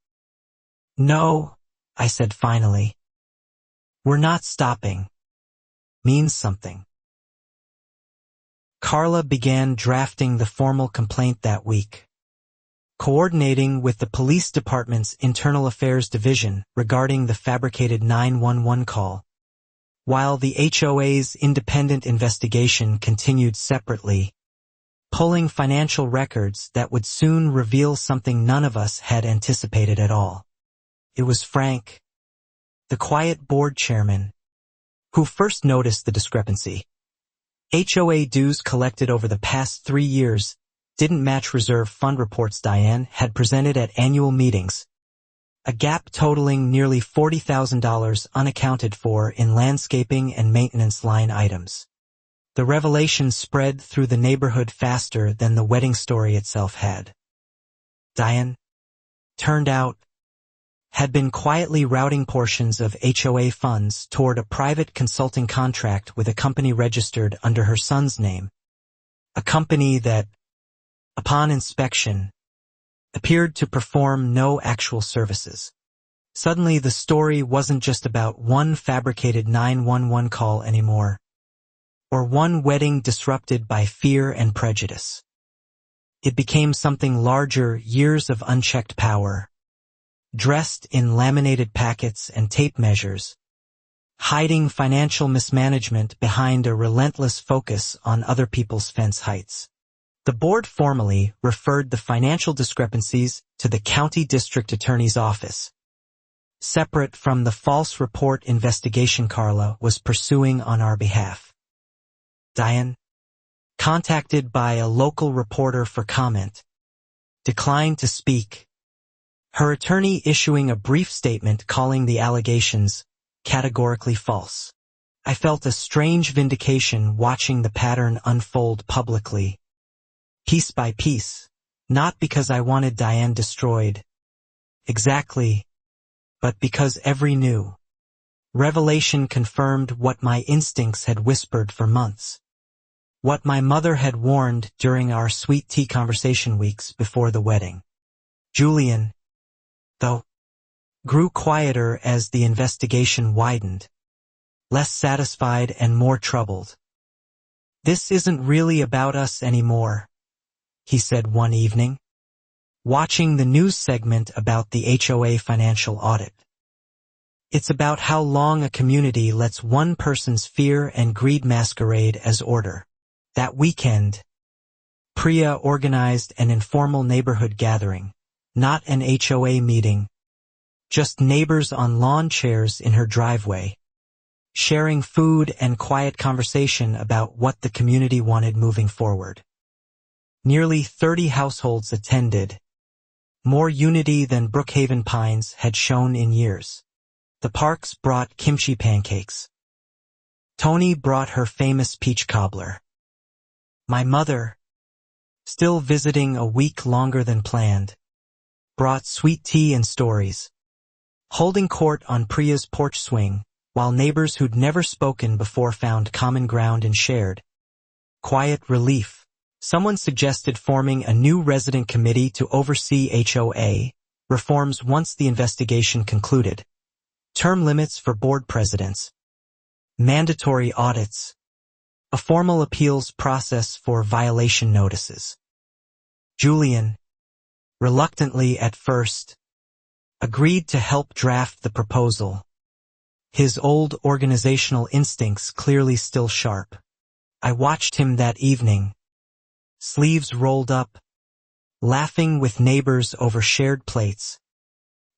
"No," I said finally. "We're not stopping." Means something. Carla began drafting the formal complaint that week, coordinating with the police department's internal affairs division regarding the fabricated 911 call, while the HOA's independent investigation continued separately, pulling financial records that would soon reveal something none of us had anticipated at all. It was Frank, the quiet board chairman, who first noticed the discrepancy. HOA dues collected over the past 3 years didn't match reserve fund reports Diane had presented at annual meetings, a gap totaling nearly $40,000 unaccounted for in landscaping and maintenance line items. The revelation spread through the neighborhood faster than the wedding story itself had. Diane, turned out, had been quietly routing portions of HOA funds toward a private consulting contract with a company registered under her son's name, a company that, upon inspection, appeared to perform no actual services. Suddenly the story wasn't just about one fabricated 911 call anymore, or one wedding disrupted by fear and prejudice. It became something larger, years of unchecked power, dressed in laminated packets and tape measures, hiding financial mismanagement behind a relentless focus on other people's fence heights. The board formally referred the financial discrepancies to the county district attorney's office, separate from the false report investigation Carla was pursuing on our behalf. Diane, contacted by a local reporter for comment, declined to speak, her attorney issuing a brief statement calling the allegations categorically false. I felt a strange vindication watching the pattern unfold publicly, piece by piece, not because I wanted Diane destroyed, exactly, but because every new revelation confirmed what my instincts had whispered for months, what my mother had warned during our sweet tea conversation weeks before the wedding. Julian, though, grew quieter as the investigation widened, less satisfied and more troubled. "This isn't really about us anymore," he said one evening, watching the news segment about the HOA financial audit. "It's about how long a community lets one person's fear and greed masquerade as order." That weekend, Priya organized an informal neighborhood gathering, not an HOA meeting, Just neighbors on lawn chairs in her driveway, sharing food and quiet conversation about what the community wanted moving forward. Nearly 30 households attended, more unity than Brookhaven Pines had shown in years. The Parks brought kimchi pancakes. Tony brought her famous peach cobbler. My mother, still visiting a week longer than planned, brought sweet tea and stories, holding court on Priya's porch swing, while neighbors who'd never spoken before found common ground and shared quiet relief. Someone suggested forming a new resident committee to oversee HOA reforms once the investigation concluded, term limits for board presidents, mandatory audits, a formal appeals process for violation notices. Julian, reluctantly at first, agreed to help draft the proposal, his old organizational instincts clearly still sharp. I watched him that evening, sleeves rolled up, laughing with neighbors over shared plates,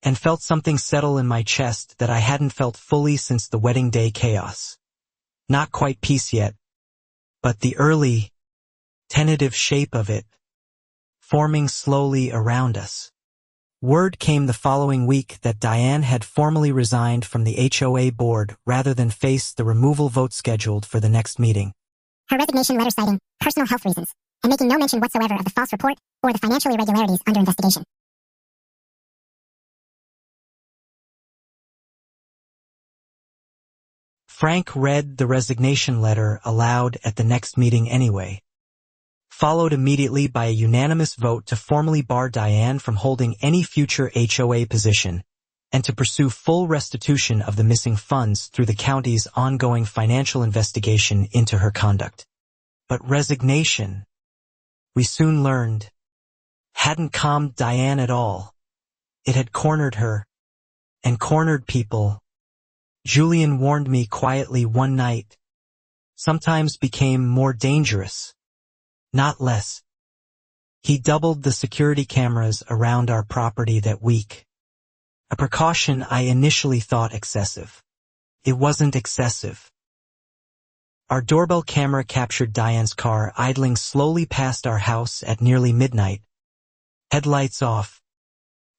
and felt something settle in my chest that I hadn't felt fully since the wedding day chaos. Not quite peace yet, but the early, tentative shape of it, forming slowly around us. Word came the following week that Diane had formally resigned from the HOA board rather than face the removal vote scheduled for the next meeting. Her resignation letter citing personal health reasons, and making no mention whatsoever of the false report or the financial irregularities under investigation. Frank read the resignation letter aloud at the next meeting anyway, followed immediately by a unanimous vote to formally bar Diane from holding any future HOA position and to pursue full restitution of the missing funds through the county's ongoing financial investigation into her conduct. But resignation, we soon learned, hadn't calmed Diane at all. It had cornered her, and cornered people. Julian warned me quietly one night, sometimes became more dangerous, not less. He doubled the security cameras around our property that week, a precaution I initially thought excessive. It wasn't excessive. Our doorbell camera captured Diane's car idling slowly past our house at nearly midnight, headlights off,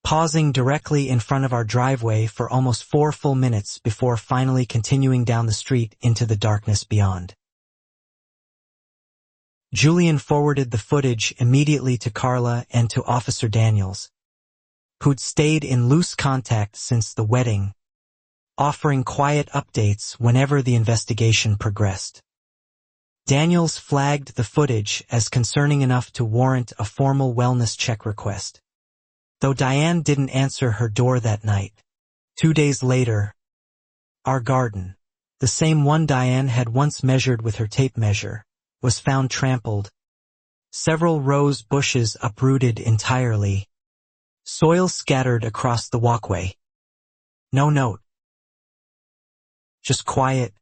pausing directly in front of our driveway for almost 4 full minutes before finally continuing down the street into the darkness beyond. Julian forwarded the footage immediately to Carla and to Officer Daniels, who'd stayed in loose contact since the wedding, offering quiet updates whenever the investigation progressed. Daniels flagged the footage as concerning enough to warrant a formal wellness check request. Though Diane didn't answer her door that night. 2 days later, our garden, the same one Diane had once measured with her tape measure, was found trampled. Several rose bushes uprooted entirely. Soil scattered across the walkway. No note. Just quiet,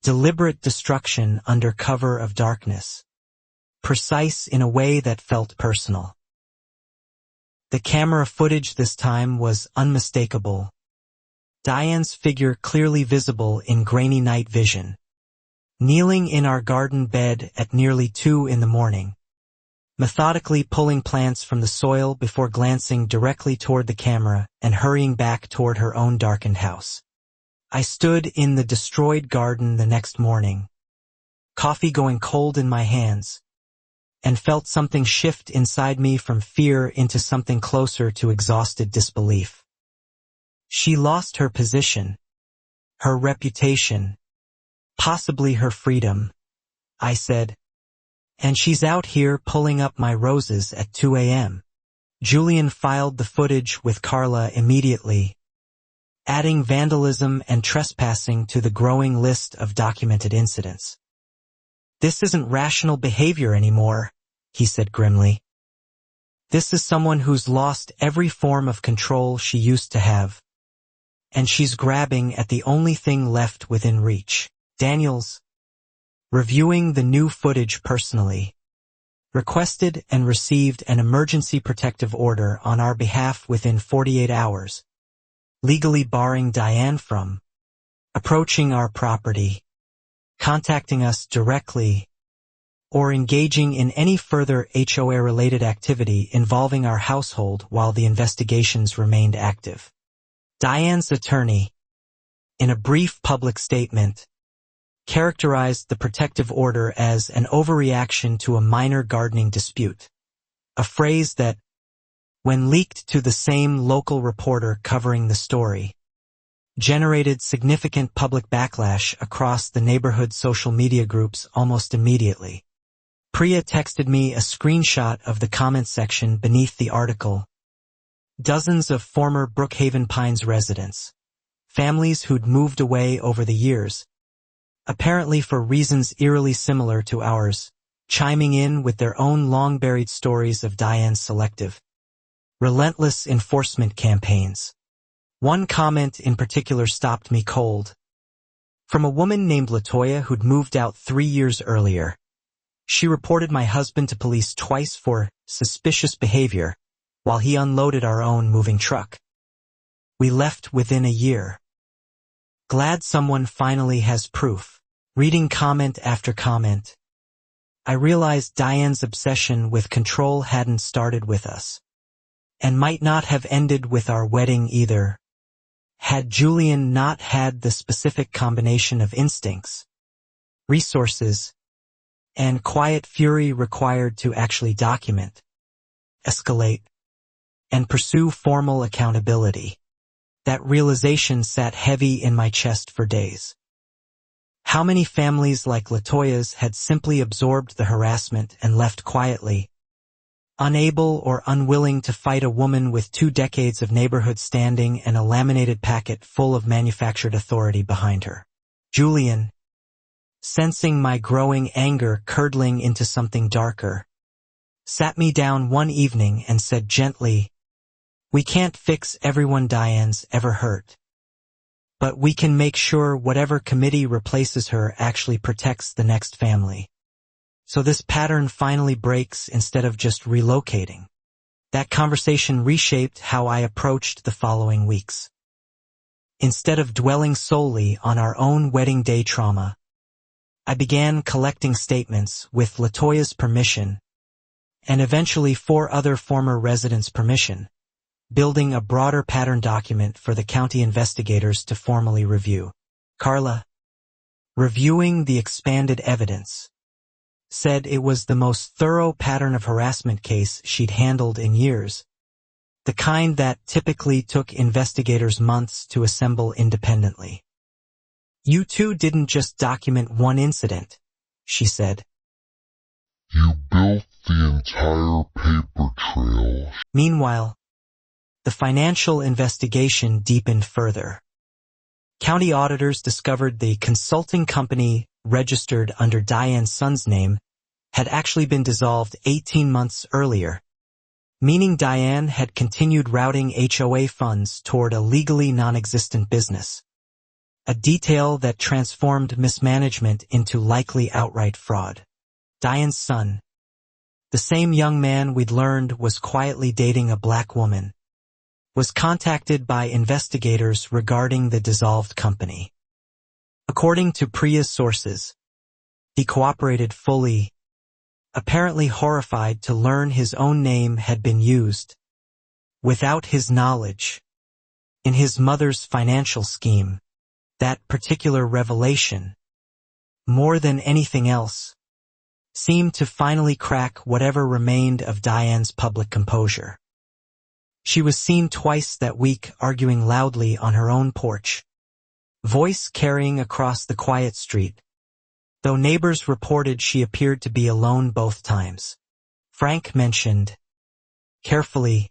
deliberate destruction under cover of darkness. Precise in a way that felt personal. The camera footage this time was unmistakable. Diane's figure clearly visible in grainy night vision. Kneeling in our garden bed at nearly 2 in the morning. Methodically pulling plants from the soil before glancing directly toward the camera and hurrying back toward her own darkened house. I stood in the destroyed garden the next morning, coffee going cold in my hands, and felt something shift inside me from fear into something closer to exhausted disbelief. She lost her position, her reputation, possibly her freedom, I said. And she's out here pulling up my roses at 2 a.m. Julian filed the footage with Carla immediately, adding vandalism and trespassing to the growing list of documented incidents. This isn't rational behavior anymore, he said grimly. This is someone who's lost every form of control she used to have. And she's grabbing at the only thing left within reach. Daniels, reviewing the new footage personally, requested and received an emergency protective order on our behalf within 48 hours. legally barring Diane from approaching our property, contacting us directly, or engaging in any further HOA-related activity involving our household while the investigations remained active. Diane's attorney, in a brief public statement, characterized the protective order as an overreaction to a minor gardening dispute, a phrase that, when leaked to the same local reporter covering the story, generated significant public backlash across the neighborhood social media groups almost immediately. Priya texted me a screenshot of the comment section beneath the article. Dozens of former Brookhaven Pines residents, families who'd moved away over the years, apparently for reasons eerily similar to ours, chiming in with their own long-buried stories of Diane's selective, relentless enforcement campaigns. One comment in particular stopped me cold. From a woman named Latoya who'd moved out 3 years earlier. She reported my husband to police twice for suspicious behavior while he unloaded our own moving truck. We left within a year. Glad someone finally has proof. Reading comment after comment, I realized Diane's obsession with control hadn't started with us, and might not have ended with our wedding either, had Julian not had the specific combination of instincts, resources, and quiet fury required to actually document, escalate, and pursue formal accountability. That realization sat heavy in my chest for days. How many families like Latoya's had simply absorbed the harassment and left quietly, unable or unwilling to fight a woman with 2 decades of neighborhood standing and a laminated packet full of manufactured authority behind her. Julian, sensing my growing anger curdling into something darker, sat me down one evening and said gently, "We can't fix everyone Diane's ever hurt. But we can make sure whatever committee replaces her actually protects the next family. So this pattern finally breaks instead of just relocating." That conversation reshaped how I approached the following weeks. Instead of dwelling solely on our own wedding day trauma, I began collecting statements with Latoya's permission, and eventually 4 other former residents' permission, building a broader pattern document for the county investigators to formally review. Carla, reviewing the expanded evidence, said it was the most thorough pattern of harassment case she'd handled in years, the kind that typically took investigators months to assemble independently. "You two didn't just document one incident," she said. "You built the entire paper trail." Meanwhile, the financial investigation deepened further. County auditors discovered the consulting company registered under Diane's son's name had actually been dissolved 18 months earlier, meaning Diane had continued routing HOA funds toward a legally non-existent business, a detail that transformed mismanagement into likely outright fraud. Diane's son, the same young man we'd learned was quietly dating a black woman, was contacted by investigators regarding the dissolved company. According to Priya's sources, he cooperated fully, apparently horrified to learn his own name had been used, without his knowledge, in his mother's financial scheme. That particular revelation, more than anything else, seemed to finally crack whatever remained of Diane's public composure. She was seen twice that week arguing loudly on her own porch, voice carrying across the quiet street, though neighbors reported she appeared to be alone both times. Frank mentioned, carefully,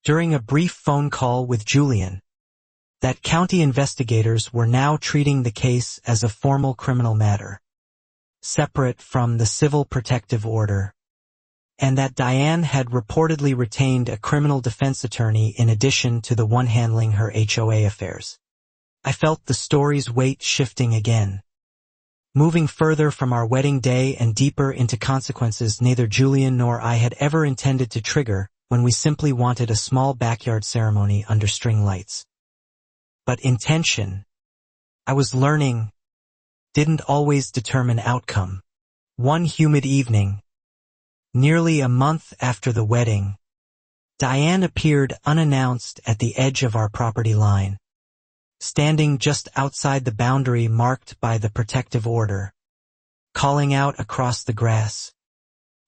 during a brief phone call with Julian, that county investigators were now treating the case as a formal criminal matter, separate from the civil protective order, and that Diane had reportedly retained a criminal defense attorney in addition to the one handling her HOA affairs. I felt the story's weight shifting again, moving further from our wedding day and deeper into consequences neither Julian nor I had ever intended to trigger when we simply wanted a small backyard ceremony under string lights. But intention, I was learning, didn't always determine outcome. One humid evening, nearly a month after the wedding, Diane appeared unannounced at the edge of our property line, standing just outside the boundary marked by the protective order, calling out across the grass,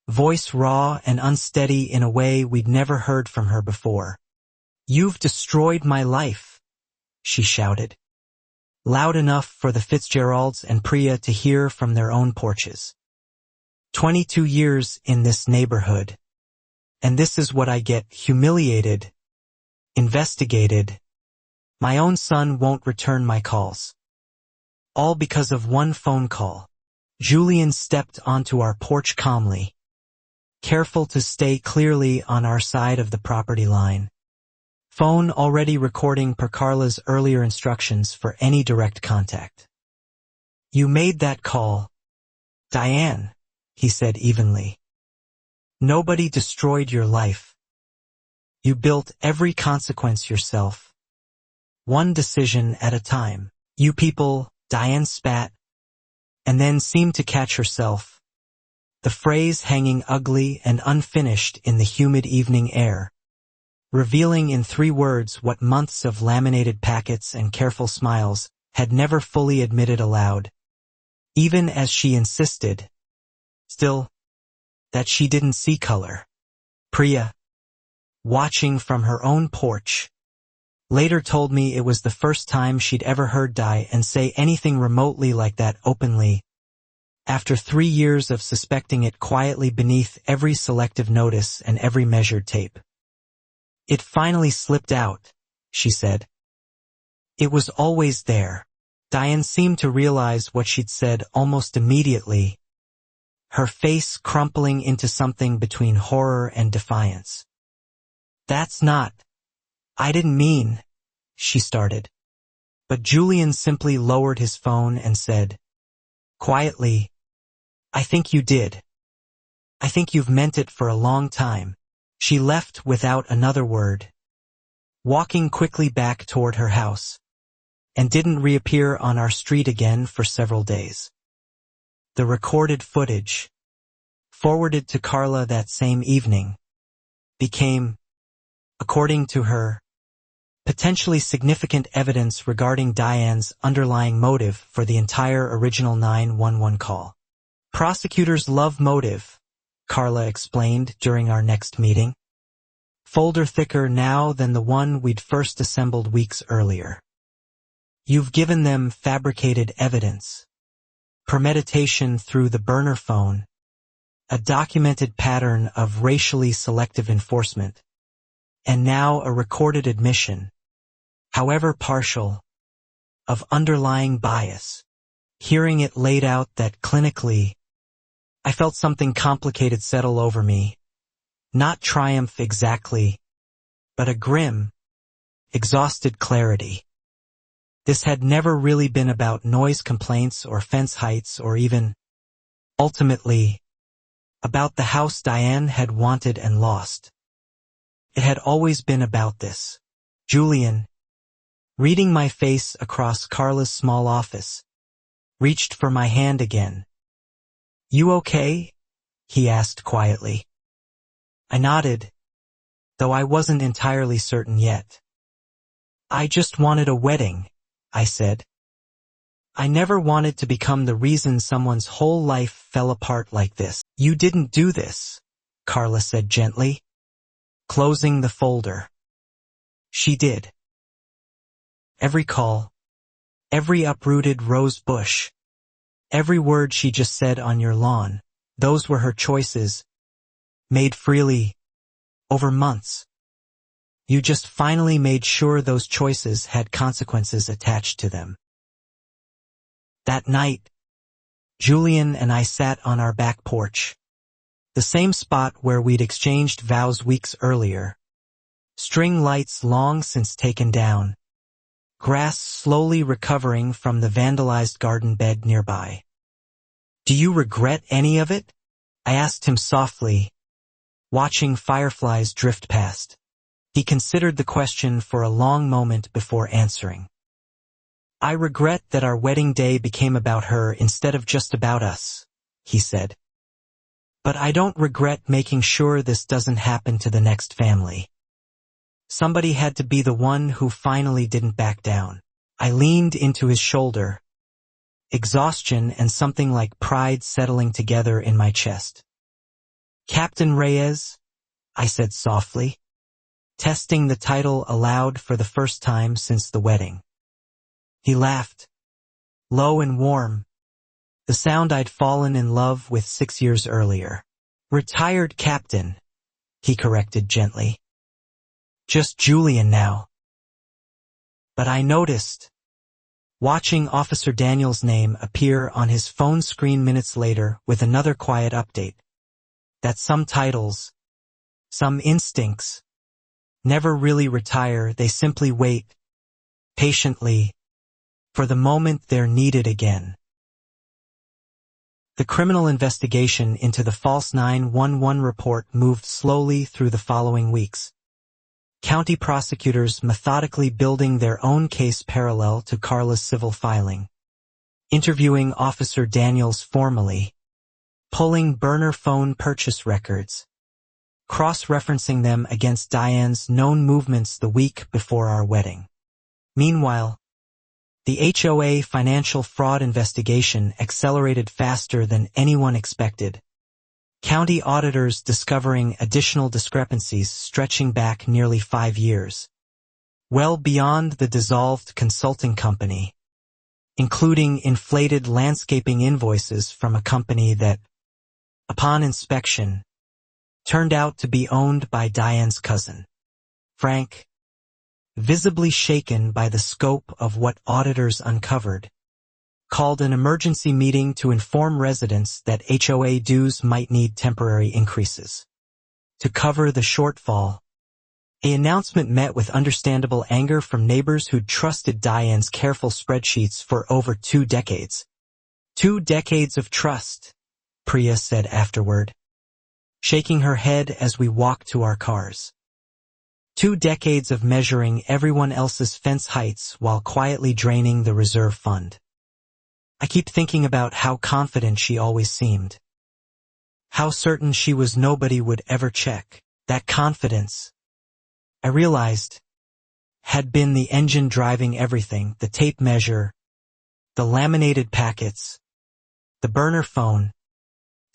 voice raw and unsteady in a way we'd never heard from her before. "You've destroyed my life," she shouted, loud enough for the Fitzgeralds and Priya to hear from their own porches. 22 years in this neighborhood, and this is what I get: humiliated, investigated. My own son won't return my calls. All because of one phone call. Julian stepped onto our porch calmly, careful to stay clearly on our side of the property line. Phone already recording per Carla's earlier instructions for any direct contact. "You made that call, Diane," he said evenly. "Nobody destroyed your life. You built every consequence yourself. One decision at a time. You people," Diane spat, and then seemed to catch herself, the phrase hanging ugly and unfinished in the humid evening air, revealing in 3 words what months of laminated packets and careful smiles had never fully admitted aloud, even as she insisted, still, that she didn't see color. Priya, watching from her own porch, later told me it was the first time she'd ever heard Diane say anything remotely like that openly, after 3 years of suspecting it quietly beneath every selective notice and every measured tape. "It finally slipped out," she said. "It was always there." Diane seemed to realize what she'd said almost immediately, her face crumpling into something between horror and defiance. "That's not... I didn't mean..." she started. But Julian simply lowered his phone and said, quietly, "I think you did. I think you've meant it for a long time." She left without another word, walking quickly back toward her house, and didn't reappear on our street again for several days. The recorded footage, forwarded to Carla that same evening, became, according to her, potentially significant evidence regarding Diane's underlying motive for the entire original 911 call. "Prosecutors love motive," Carla explained during our next meeting. "Folder thicker now than the one we'd first assembled weeks earlier. You've given them fabricated evidence, premeditation through the burner phone, a documented pattern of racially selective enforcement, and now a recorded admission, however partial, of underlying bias." Hearing it laid out that clinically, I felt something complicated settle over me. Not triumph exactly, but a grim, exhausted clarity. This had never really been about noise complaints or fence heights or even, ultimately, about the house Diane had wanted and lost. It had always been about this. Julian, reading my face across Carla's small office, reached for my hand again. "You okay?" he asked quietly. I nodded, though I wasn't entirely certain yet. "I just wanted a wedding," I said. "I never wanted to become the reason someone's whole life fell apart like this." "You didn't do this," Carla said gently, closing the folder. "She did. Every call, every uprooted rose bush, every word she just said on your lawn, those were her choices, made freely, over months. You just finally made sure those choices had consequences attached to them." That night, Julian and I sat on our back porch, the same spot where we'd exchanged vows weeks earlier. String lights long since taken down, grass slowly recovering from the vandalized garden bed nearby. "Do you regret any of it?" I asked him softly, watching fireflies drift past. He considered the question for a long moment before answering. I regret that our wedding day became about her instead of just about us, he said. But I don't regret making sure this doesn't happen to the next family. Somebody had to be the one who finally didn't back down. I leaned into his shoulder, exhaustion and something like pride settling together in my chest. Captain Reyes, I said softly, testing the title aloud for the first time since the wedding. He laughed, low and warm, the sound I'd fallen in love with 6 years earlier. Retired captain, he corrected gently. Just Julian now. But I noticed, watching Officer Daniel's name appear on his phone screen minutes later with another quiet update, that some titles, some instincts, never really retire, they simply wait, patiently, for the moment they're needed again. The criminal investigation into the false 911 report moved slowly through the following weeks. County prosecutors methodically building their own case parallel to Carla's civil filing. Interviewing Officer Daniels formally. Pulling burner phone purchase records. Cross-referencing them against Diane's known movements the week before our wedding. Meanwhile, the HOA financial fraud investigation accelerated faster than anyone expected. County auditors discovering additional discrepancies stretching back nearly 5 years. Well beyond the dissolved consulting company, including inflated landscaping invoices from a company that, upon inspection, turned out to be owned by Diane's cousin. Frank, visibly shaken by the scope of what auditors uncovered, called an emergency meeting to inform residents that HOA dues might need temporary increases. To cover the shortfall, an announcement met with understandable anger from neighbors who'd trusted Diane's careful spreadsheets for over 2 decades. 2 decades of trust, Priya said afterward, shaking her head as we walked to our cars. 2 decades of measuring everyone else's fence heights while quietly draining the reserve fund. I keep thinking about how confident she always seemed. How certain she was nobody would ever check. That confidence, I realized, had been the engine driving everything, the tape measure, the laminated packets, the burner phone,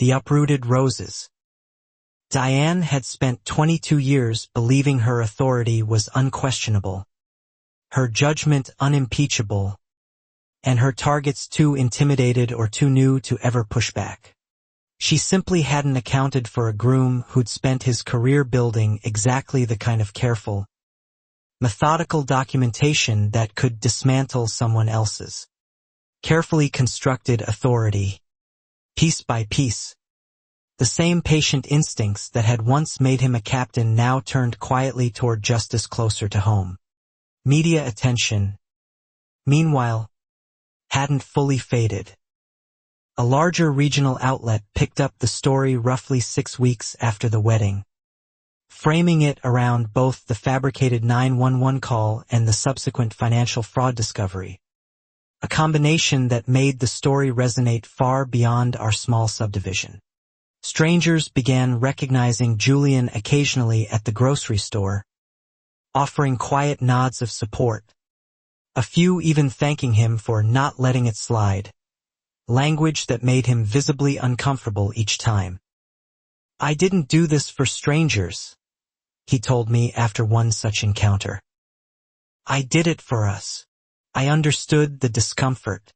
the uprooted roses. Diane had spent 22 years believing her authority was unquestionable, her judgment unimpeachable, and her targets too intimidated or too new to ever push back. She simply hadn't accounted for a groom who'd spent his career building exactly the kind of careful, methodical documentation that could dismantle someone else's carefully constructed authority, piece by piece. The same patient instincts that had once made him a captain now turned quietly toward justice closer to home. Media attention, meanwhile, hadn't fully faded. A larger regional outlet picked up the story roughly 6 weeks after the wedding, framing it around both the fabricated 911 call and the subsequent financial fraud discovery. A combination that made the story resonate far beyond our small subdivision. Strangers began recognizing Julian occasionally at the grocery store, offering quiet nods of support, a few even thanking him for not letting it slide, language that made him visibly uncomfortable each time. I didn't do this for strangers, he told me after one such encounter. I did it for us. I understood the discomfort.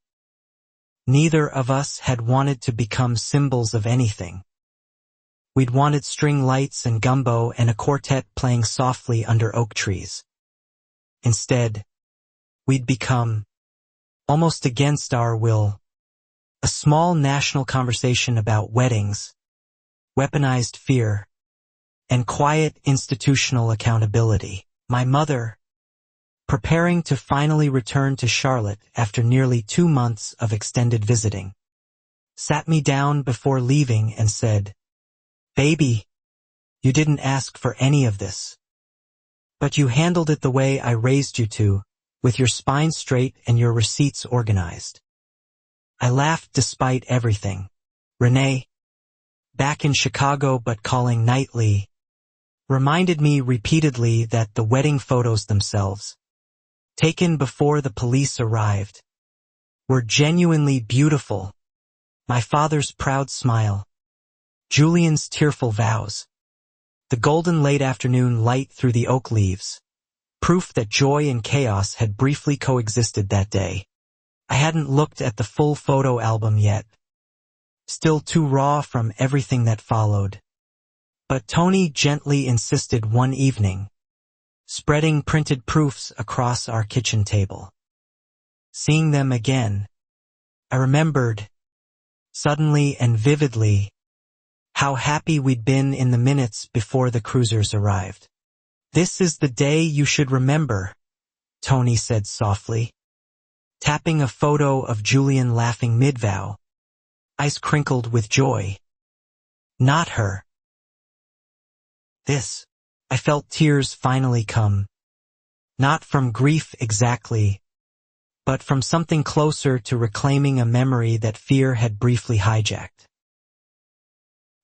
Neither of us had wanted to become symbols of anything. We'd wanted string lights and gumbo and a quartet playing softly under oak trees. Instead, we'd become, almost against our will, a small national conversation about weddings, weaponized fear, and quiet institutional accountability. My mother, preparing to finally return to Charlotte after nearly 2 months of extended visiting, sat me down before leaving and said, "Baby, you didn't ask for any of this. But you handled it the way I raised you to, with your spine straight and your receipts organized. I laughed despite everything. Renee, back in Chicago but calling nightly, reminded me repeatedly that the wedding photos themselves, taken before the police arrived, were genuinely beautiful. My father's proud smile, Julian's tearful vows, the golden late afternoon light through the oak leaves, proof that joy and chaos had briefly coexisted that day. I hadn't looked at the full photo album yet, still too raw from everything that followed. But Tony gently insisted one evening, spreading printed proofs across our kitchen table. Seeing them again, I remembered, suddenly and vividly, how happy we'd been in the minutes before the cruisers arrived. "This is the day you should remember," Tony said softly, tapping a photo of Julian laughing mid-vow, eyes crinkled with joy. "Not her. This." I felt tears finally come. Not from grief exactly, but from something closer to reclaiming a memory that fear had briefly hijacked.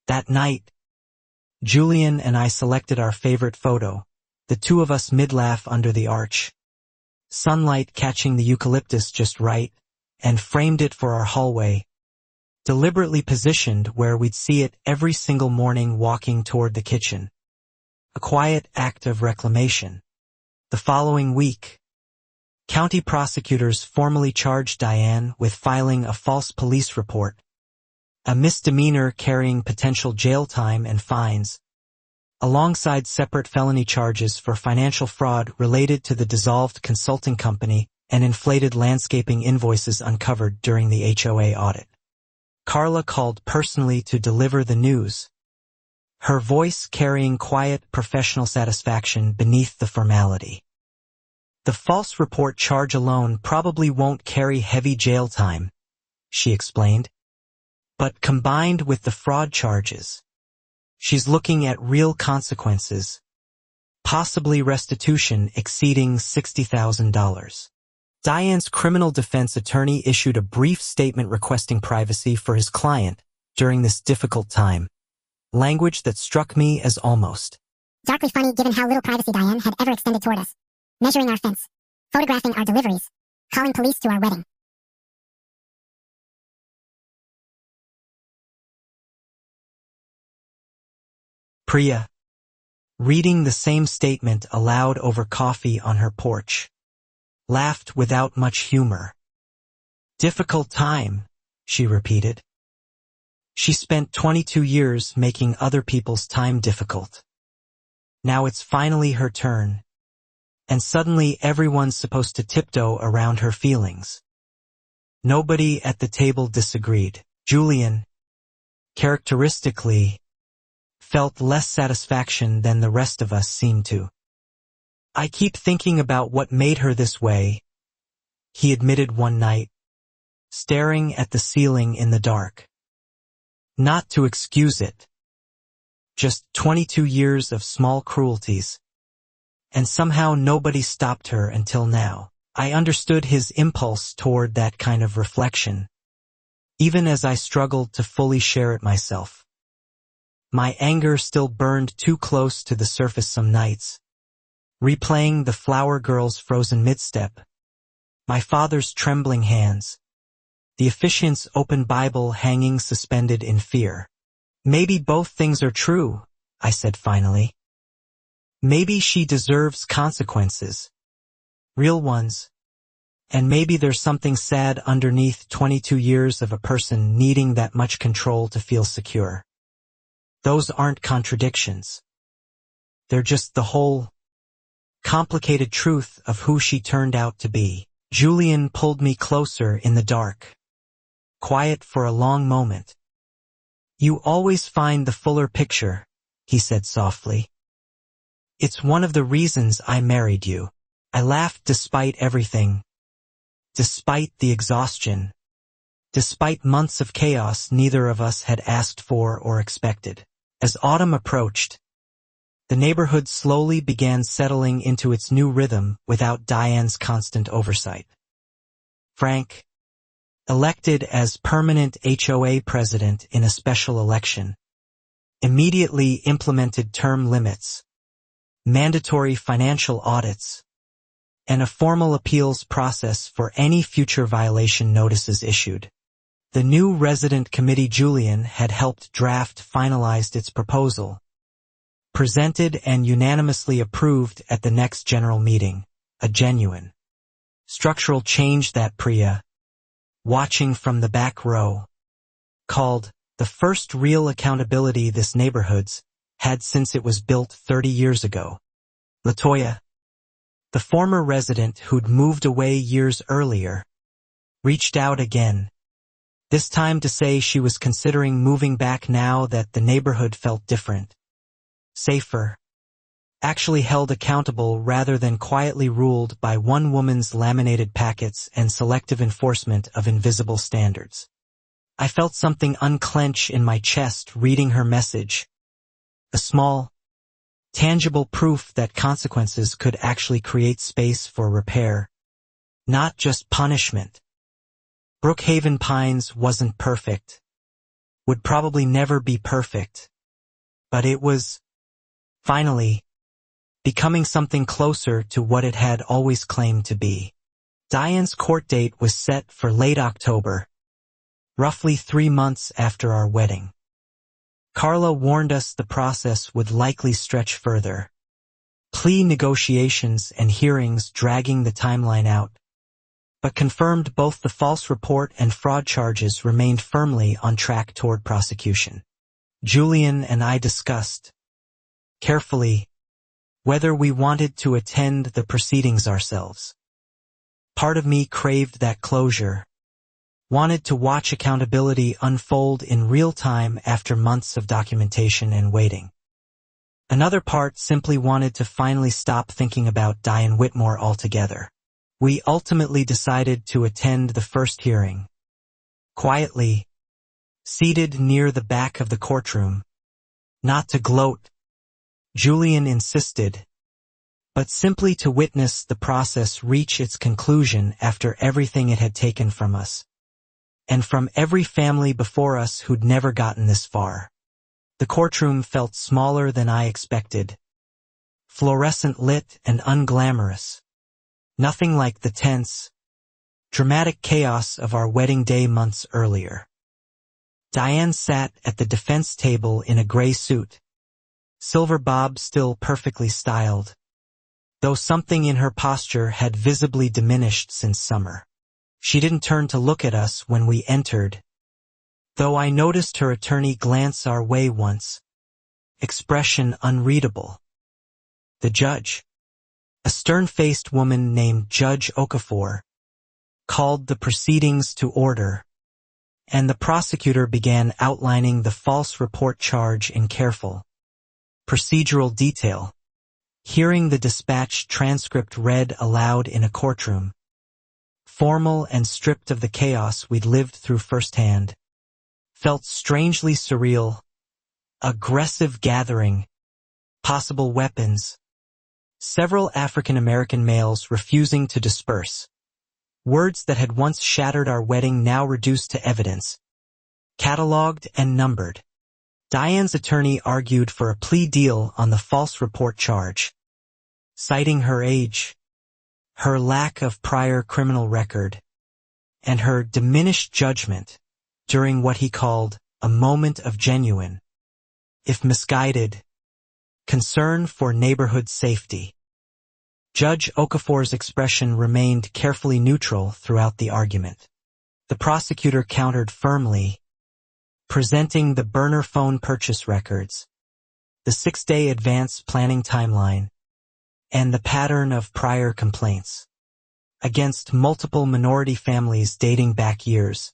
That night, Julian and I selected our favorite photo, the two of us mid-laugh under the arch, sunlight catching the eucalyptus just right, and framed it for our hallway, deliberately positioned where we'd see it every single morning walking toward the kitchen. A quiet act of reclamation. The following week, county prosecutors formally charged Diane with filing a false police report, a misdemeanor carrying potential jail time and fines, alongside separate felony charges for financial fraud related to the dissolved consulting company and inflated landscaping invoices uncovered during the HOA audit. Carla called personally to deliver the news, her voice carrying quiet professional satisfaction beneath the formality. "The false report charge alone probably won't carry heavy jail time," she explained. "But combined with the fraud charges, she's looking at real consequences, possibly restitution exceeding $60,000. Diane's criminal defense attorney issued a brief statement requesting privacy for his client during this difficult time, language that struck me as almost darkly funny given how little privacy Diane had ever extended toward us. Measuring our fence, photographing our deliveries, calling police to our wedding. Priya, reading the same statement aloud over coffee on her porch, laughed without much humor. "Difficult time," she repeated. She spent 22 years making other people's time difficult. Now it's finally her turn, and suddenly everyone's supposed to tiptoe around her feelings. Nobody at the table disagreed. Julian, characteristically, felt less satisfaction than the rest of us seemed to. "I keep thinking about what made her this way," he admitted one night, staring at the ceiling in the dark. Not to excuse it. Just 22 years of small cruelties. And somehow nobody stopped her until now. I understood his impulse toward that kind of reflection, even as I struggled to fully share it myself. My anger still burned too close to the surface some nights, replaying the flower girl's frozen midstep, my father's trembling hands, the officiant's open Bible hanging suspended in fear. "Maybe both things are true," I said finally. "Maybe she deserves consequences, real ones, and maybe there's something sad underneath 22 years of a person needing that much control to feel secure. Those aren't contradictions. They're just the whole, complicated truth of who she turned out to be." Julian pulled me closer in the dark, quiet for a long moment. "You always find the fuller picture," he said softly. "It's one of the reasons I married you." I laughed despite everything, despite the exhaustion, despite months of chaos neither of us had asked for or expected. As autumn approached, The neighborhood slowly began settling into its new rhythm without Diane's constant oversight. Frank, elected as permanent HOA president in a special election, immediately implemented term limits, mandatory financial audits, and a formal appeals process for any future violation notices issued. The new resident committee Julian had helped draft finalized its proposal, presented and unanimously approved at the next general meeting, a genuine structural change that Priya, watching from the back row, called the first real accountability this neighborhood's had since it was built 30 years ago. LaToya, the former resident who'd moved away years earlier, reached out again, this time to say she was considering moving back now that the neighborhood felt different, safer, actually held accountable rather than quietly ruled by one woman's laminated packets and selective enforcement of invisible standards. I felt something unclench in my chest reading her message, a small, tangible proof that consequences could actually create space for repair, not just punishment. Brookhaven Pines wasn't perfect, would probably never be perfect, but it was, finally, becoming something closer to what it had always claimed to be. Diane's court date was set for late October, roughly 3 months after our wedding. Carla warned us the process would likely stretch further, plea negotiations and hearings dragging the timeline out, but confirmed both the false report and fraud charges remained firmly on track toward prosecution. Julian and I discussed, carefully, whether we wanted to attend the proceedings ourselves. Part of me craved that closure, wanted to watch accountability unfold in real time after months of documentation and waiting. Another part simply wanted to finally stop thinking about Diane Whitmore altogether. We ultimately decided to attend the first hearing. Quietly, seated near the back of the courtroom. Not to gloat, Julian insisted, but simply to witness the process reach its conclusion after everything it had taken from us, and from every family before us who'd never gotten this far. The courtroom felt smaller than I expected, fluorescent lit and unglamorous, nothing like the tense, dramatic chaos of our wedding day months earlier. Diane sat at the defense table in a gray suit, silver bob still perfectly styled, though something in her posture had visibly diminished since summer. She didn't turn to look at us when we entered, though I noticed her attorney glance our way once, expression unreadable. The judge, a stern-faced woman named Judge Okafor, called the proceedings to order, and the prosecutor began outlining the false report charge in careful, procedural detail. Hearing the dispatch transcript read aloud in a courtroom, formal and stripped of the chaos we'd lived through firsthand, felt strangely surreal. Aggressive gathering, possible weapons, several African-American males refusing to disperse, words that had once shattered our wedding now reduced to evidence, cataloged and numbered. Diane's attorney argued for a plea deal on the false report charge, citing her age, her lack of prior criminal record, and her diminished judgment during what he called a moment of genuine, if misguided, concern for neighborhood safety. Judge Okafor's expression remained carefully neutral throughout the argument. The prosecutor countered firmly, presenting the burner phone purchase records, the 6-day advance planning timeline, and the pattern of prior complaints against multiple minority families dating back years,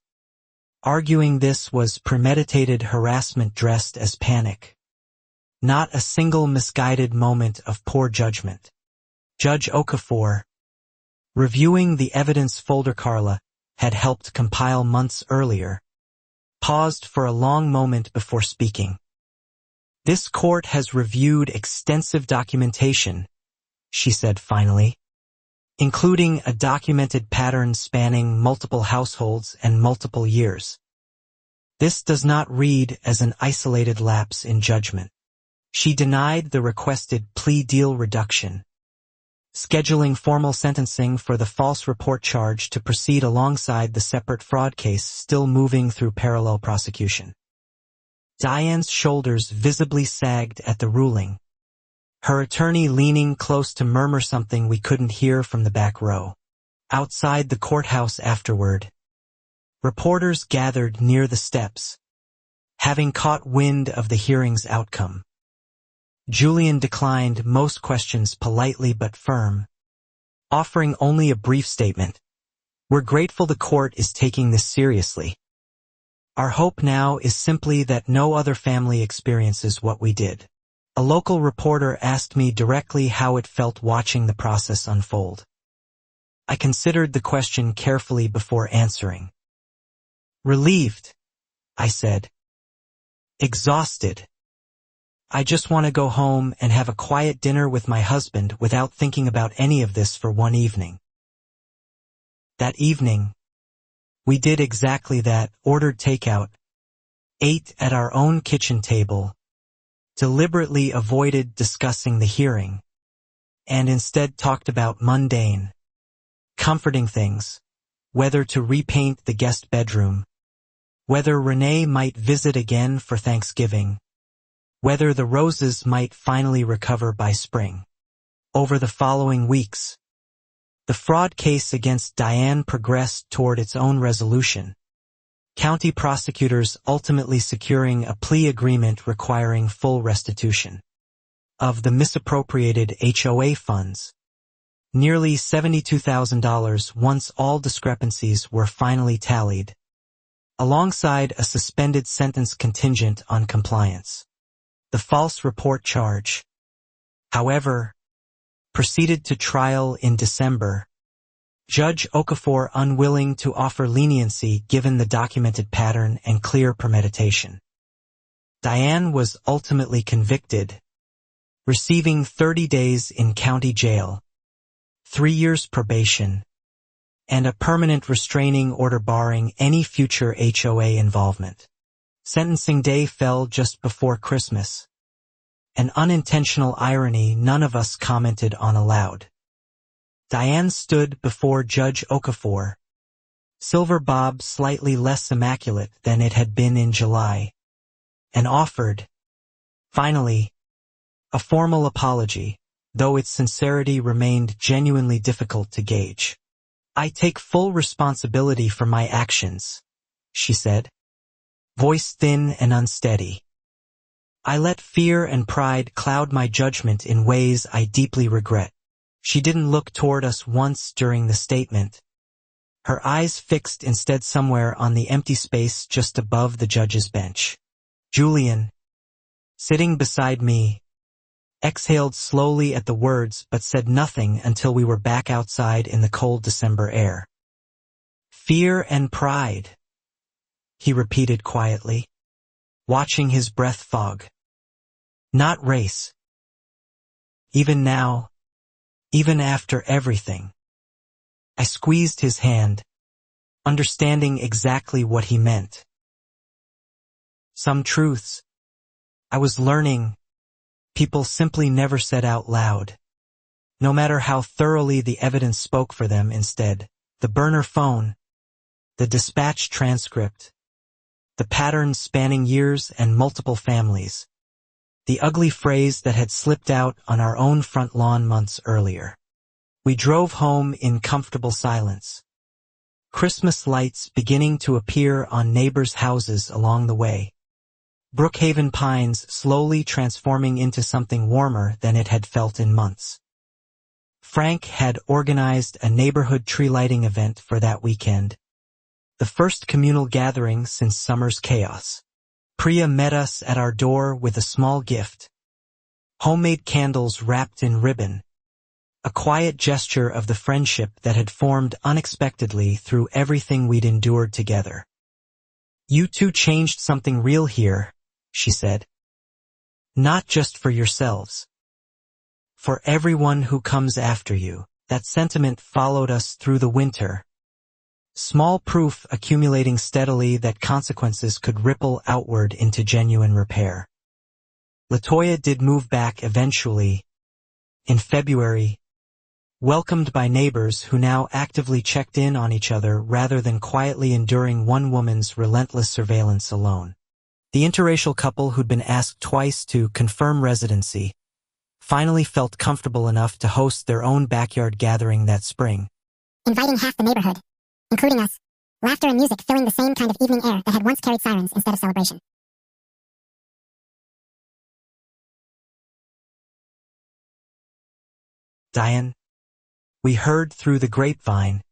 arguing this was premeditated harassment dressed as panic, not a single misguided moment of poor judgment. Judge Okafor, reviewing the evidence folder Carla had helped compile months earlier, paused for a long moment before speaking. This court has reviewed extensive documentation, she said finally, including a documented pattern spanning multiple households and multiple years. This does not read as an isolated lapse in judgment. She denied the requested plea deal reduction, scheduling formal sentencing for the false report charge to proceed alongside the separate fraud case still moving through parallel prosecution. Diane's shoulders visibly sagged at the ruling, her attorney leaning close to murmur something we couldn't hear from the back row. Outside the courthouse afterward, reporters gathered near the steps, having caught wind of the hearing's outcome. Julian declined most questions politely but firm, offering only a brief statement. We're grateful the court is taking this seriously. Our hope now is simply that no other family experiences what we did. A local reporter asked me directly how it felt watching the process unfold. I considered the question carefully before answering. Relieved, I said. Exhausted. I just want to go home and have a quiet dinner with my husband without thinking about any of this for one evening. That evening, we did exactly that, ordered takeout, ate at our own kitchen table, deliberately avoided discussing the hearing, and instead talked about mundane, comforting things, whether to repaint the guest bedroom, whether Renee might visit again for Thanksgiving, whether the roses might finally recover by spring. Over the following weeks, the fraud case against Diane progressed toward its own resolution, county prosecutors ultimately securing a plea agreement requiring full restitution of the misappropriated HOA funds, nearly $72,000 once all discrepancies were finally tallied, alongside a suspended sentence contingent on compliance. The false report charge, however, proceeded to trial in December, Judge Okafor unwilling to offer leniency given the documented pattern and clear premeditation. Diane was ultimately convicted, receiving 30 days in county jail, 3 years probation, and a permanent restraining order barring any future HOA involvement. Sentencing day fell just before Christmas, an unintentional irony none of us commented on aloud. Diane stood before Judge Okafor, silver bob slightly less immaculate than it had been in July, and offered, finally, a formal apology, though its sincerity remained genuinely difficult to gauge. I take full responsibility for my actions, she said, voice thin and unsteady. I let fear and pride cloud my judgment in ways I deeply regret. She didn't look toward us once during the statement, her eyes fixed instead somewhere on the empty space just above the judge's bench. Julian, sitting beside me, exhaled slowly at the words but said nothing until we were back outside in the cold December air. Fear and pride, he repeated quietly, watching his breath fog. Not race. Even now, even after everything. I squeezed his hand, understanding exactly what he meant. Some truths, I was learning, people simply never said out loud. No matter how thoroughly the evidence spoke for them instead, the burner phone, the dispatch transcript, the patterns spanning years and multiple families, the ugly phrase that had slipped out on our own front lawn months earlier. We drove home in comfortable silence, Christmas lights beginning to appear on neighbors' houses along the way, Brookhaven Pines slowly transforming into something warmer than it had felt in months. Frank had organized a neighborhood tree lighting event for that weekend, the first communal gathering since summer's chaos. Priya met us at our door with a small gift, homemade candles wrapped in ribbon, a quiet gesture of the friendship that had formed unexpectedly through everything we'd endured together. You two changed something real here, she said. Not just for yourselves. For everyone who comes after you. That sentiment followed us through the winter. Small proof accumulating steadily that consequences could ripple outward into genuine repair. LaToya did move back eventually, in February, welcomed by neighbors who now actively checked in on each other rather than quietly enduring one woman's relentless surveillance alone. The interracial couple who'd been asked twice to confirm residency finally felt comfortable enough to host their own backyard gathering that spring. Inviting half the neighborhood, including us, laughter and music filling the same kind of evening air that had once carried sirens instead of celebration. Diane, we heard through the grapevine,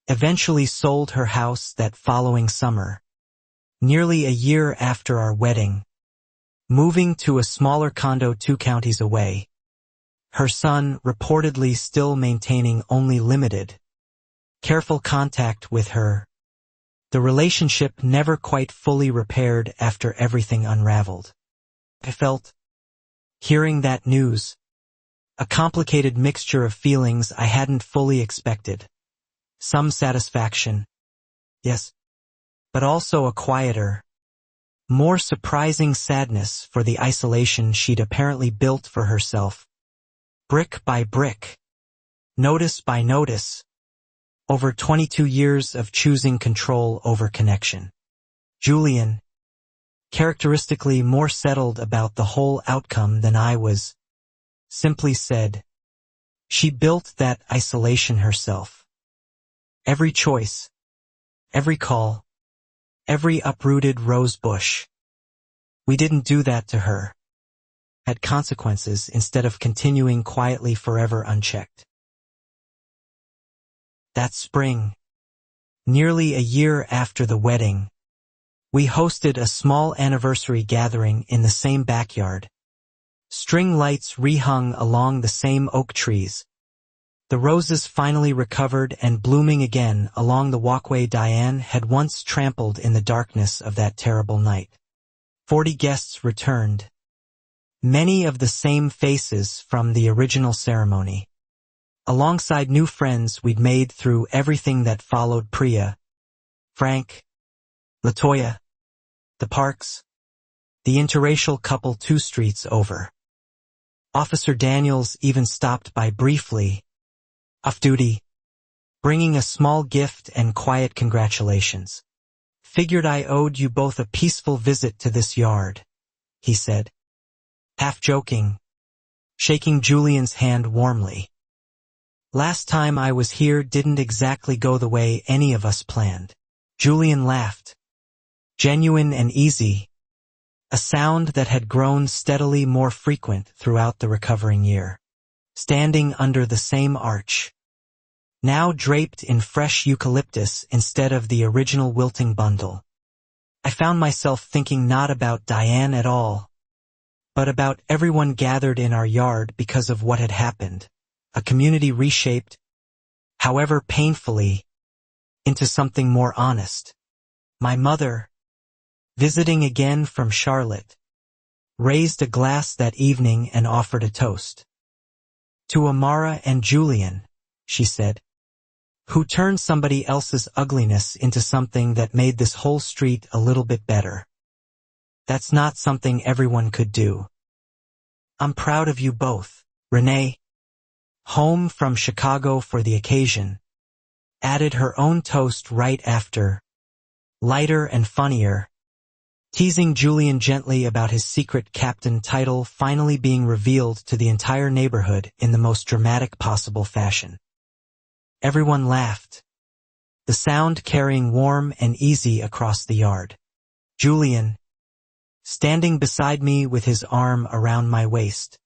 eventually sold her house that following summer, nearly a year after our wedding, moving to a smaller condo 2 counties away, her son reportedly still maintaining only limited, careful contact with her. The relationship never quite fully repaired after everything unraveled. I felt, hearing that news, a complicated mixture of feelings I hadn't fully expected. Some satisfaction, yes, but also a quieter, more surprising sadness for the isolation she'd apparently built for herself. Brick by brick, notice by notice, over 22 years of choosing control over connection. Julian, characteristically more settled about the whole outcome than I was, simply said, she built that isolation herself. Every choice, every call, every uprooted rose bush. We didn't do that to her. Had consequences instead of continuing quietly forever unchecked. That spring, nearly a year after the wedding, we hosted a small anniversary gathering in the same backyard. String lights rehung along the same oak trees. The roses finally recovered and blooming again along the walkway Diane had once trampled in the darkness of that terrible night. 40 guests returned. Many of the same faces from the original ceremony. Alongside new friends we'd made through everything that followed Priya, Frank, LaToya, the Parks, the interracial couple 2 streets over. Officer Daniels even stopped by briefly, off-duty, bringing a small gift and quiet congratulations. Figured I owed you both a peaceful visit to this yard, he said, half joking, shaking Julian's hand warmly. Last time I was here didn't exactly go the way any of us planned. Julian laughed, genuine and easy, a sound that had grown steadily more frequent throughout the recovering year. Standing under the same arch, now draped in fresh eucalyptus instead of the original wilting bundle, I found myself thinking not about Diane at all, but about everyone gathered in our yard because of what had happened, a community reshaped, however painfully, into something more honest. My mother, visiting again from Charlotte, raised a glass that evening and offered a toast. To Amara and Julian, she said, who turned somebody else's ugliness into something that made this whole street a little bit better. That's not something everyone could do. I'm proud of you both. Renee, home from Chicago for the occasion, added her own toast right after, lighter and funnier, teasing Julian gently about his secret captain title finally being revealed to the entire neighborhood in the most dramatic possible fashion. Everyone laughed, the sound carrying warm and easy across the yard. Julian, standing beside me with his arm around my waist,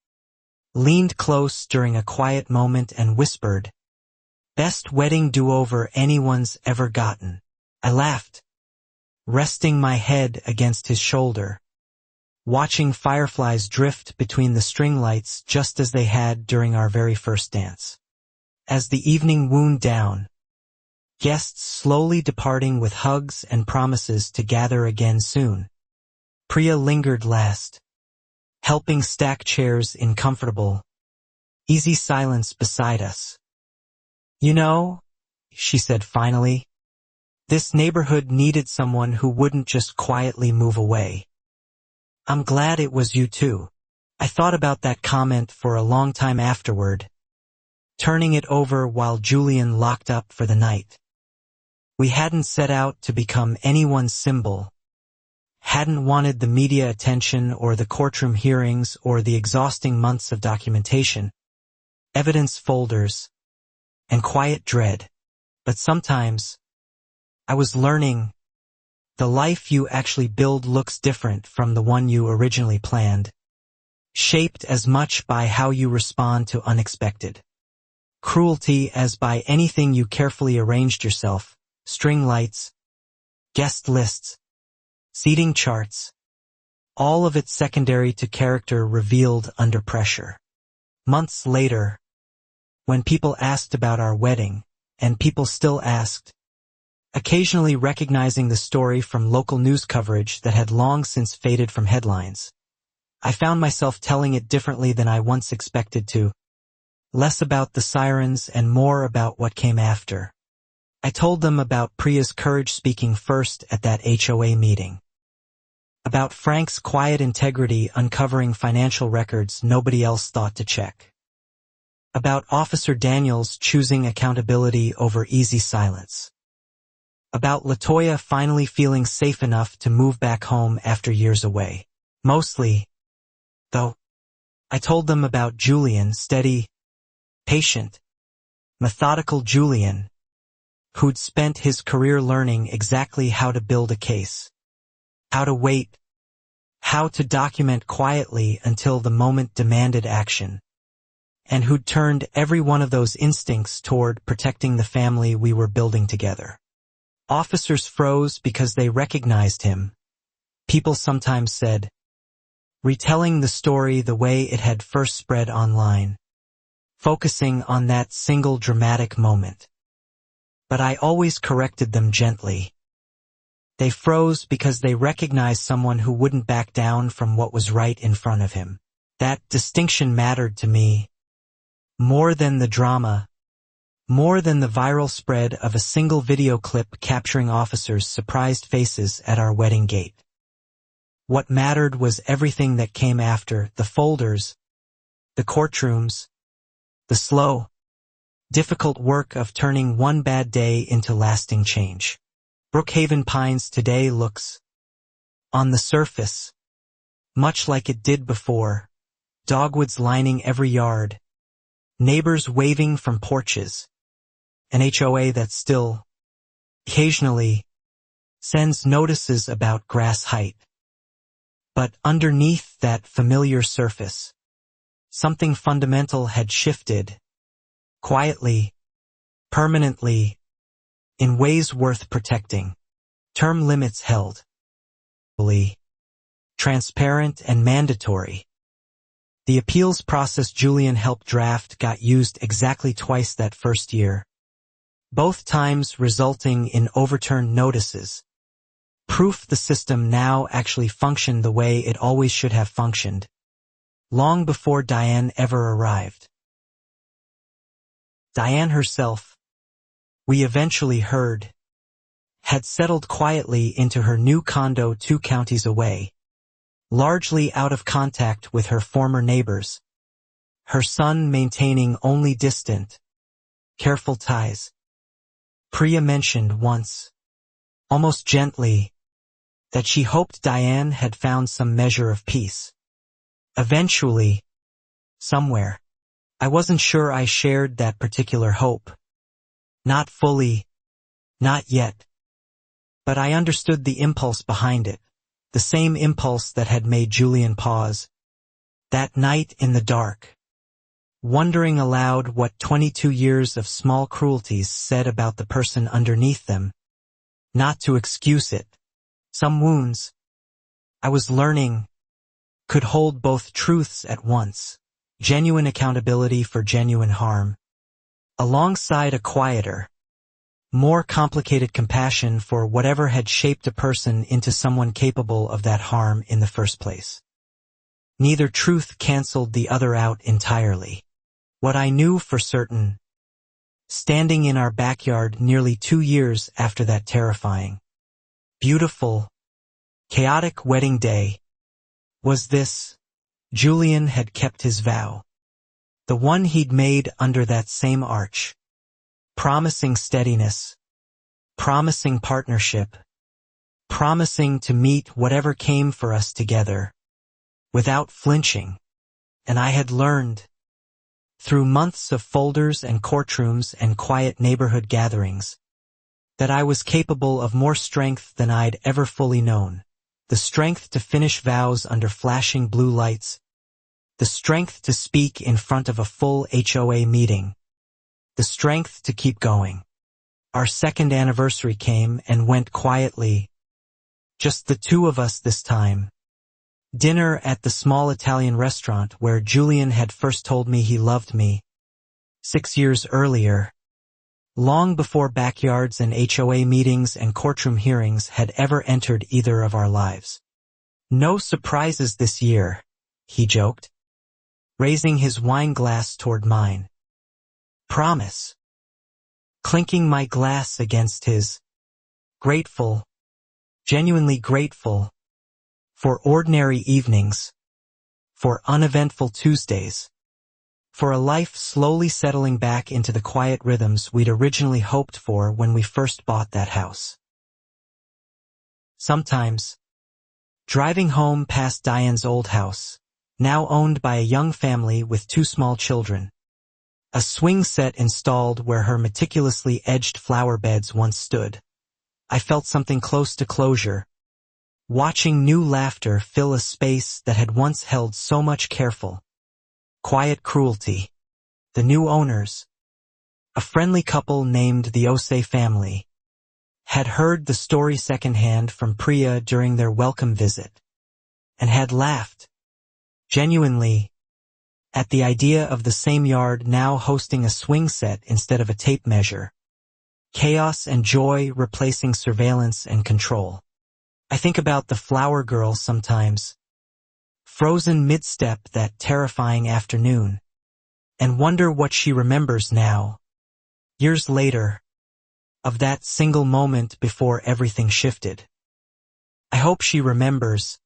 leaned close during a quiet moment and whispered, "Best wedding do-over anyone's ever gotten." I laughed, resting my head against his shoulder, watching fireflies drift between the string lights just as they had during our very first dance. As the evening wound down, guests slowly departing with hugs and promises to gather again soon, Priya lingered last, helping stack chairs in comfortable, easy silence beside us. "You know," she said finally, "this neighborhood needed someone who wouldn't just quietly move away. I'm glad it was you too." I thought about that comment for a long time afterward, turning it over while Julian locked up for the night. We hadn't set out to become anyone's symbol, hadn't wanted the media attention or the courtroom hearings or the exhausting months of documentation, evidence folders, and quiet dread. But sometimes, I was learning, the life you actually build looks different from the one you originally planned, shaped as much by how you respond to unexpected cruelty as by anything you carefully arranged yourself: string lights, guest lists, seating charts, all of it secondary to character revealed under pressure. Months later, when people asked about our wedding, and people still asked, occasionally recognizing the story from local news coverage that had long since faded from headlines, I found myself telling it differently than I once expected to, less about the sirens and more about what came after. I told them about Priya's courage speaking first at that HOA meeting, about Frank's quiet integrity uncovering financial records nobody else thought to check, about Officer Daniels choosing accountability over easy silence, about LaToya finally feeling safe enough to move back home after years away. Mostly, though, I told them about Julian, steady, patient, methodical Julian, who'd spent his career learning exactly how to build a case, how to wait, how to document quietly until the moment demanded action, and who'd turned every one of those instincts toward protecting the family we were building together. Officers froze because they recognized him. People sometimes said, retelling the story the way it had first spread online, focusing on that single dramatic moment. But I always corrected them gently. They froze because they recognized someone who wouldn't back down from what was right in front of him. That distinction mattered to me, more than the drama, more than the viral spread of a single video clip capturing officers' surprised faces at our wedding gate. What mattered was everything that came after: the folders, the courtrooms, the slow, difficult work of turning one bad day into lasting change. Brookhaven Pines today looks, on the surface, much like it did before: dogwoods lining every yard, neighbors waving from porches, an HOA that still, occasionally, sends notices about grass height. But underneath that familiar surface, something fundamental had shifted, quietly, permanently, in ways worth protecting. Term limits held, transparent and mandatory. The appeals process Julian helped draft got used exactly twice that first year, both times resulting in overturned notices. Proof the system now actually functioned the way it always should have functioned, long before Diane ever arrived. Diane herself, we eventually heard, had settled quietly into her new condo 2 counties away, largely out of contact with her former neighbors, her son maintaining only distant, careful ties. Priya mentioned once, almost gently, that she hoped Diane had found some measure of peace. Eventually, somewhere. I wasn't sure I shared that particular hope. Not fully, not yet. But I understood the impulse behind it, the same impulse that had made Julian pause. That night in the dark, wondering aloud what 22 years of small cruelties said about the person underneath them. Not to excuse it. Some wounds, I was learning, could hold both truths at once: genuine accountability for genuine harm, alongside a quieter, more complicated compassion for whatever had shaped a person into someone capable of that harm in the first place. Neither truth canceled the other out entirely. What I knew for certain, standing in our backyard nearly 2 years after that terrifying, beautiful, chaotic wedding day, was this: Julian had kept his vow. The one he'd made under that same arch. Promising steadiness. Promising partnership. Promising to meet whatever came for us together. Without flinching. And I had learned, through months of folders and courtrooms and quiet neighborhood gatherings, that I was capable of more strength than I'd ever fully known. The strength to finish vows under flashing blue lights. The strength to speak in front of a full HOA meeting. The strength to keep going. Our second anniversary came and went quietly. Just the two of us this time. Dinner at the small Italian restaurant where Julian had first told me he loved me. 6 years earlier. Long before backyards and HOA meetings and courtroom hearings had ever entered either of our lives. No surprises this year, he joked, raising his wine glass toward mine. Promise. Clinking my glass against his. Grateful, genuinely grateful, for ordinary evenings, for uneventful Tuesdays, for a life slowly settling back into the quiet rhythms we'd originally hoped for when we first bought that house. Sometimes, driving home past Diane's old house, now owned by a young family with 2 small children, a swing set installed where her meticulously edged flower beds once stood, I felt something close to closure, watching new laughter fill a space that had once held so much careful, quiet cruelty. The new owners, a friendly couple named the Osei family, had heard the story secondhand from Priya during their welcome visit, and had laughed, genuinely, at the idea of the same yard now hosting a swing set instead of a tape measure. Chaos and joy replacing surveillance and control. I think about the flower girl sometimes, frozen mid-step that terrifying afternoon, and wonder what she remembers now, years later, of that single moment before everything shifted. I hope she remembers,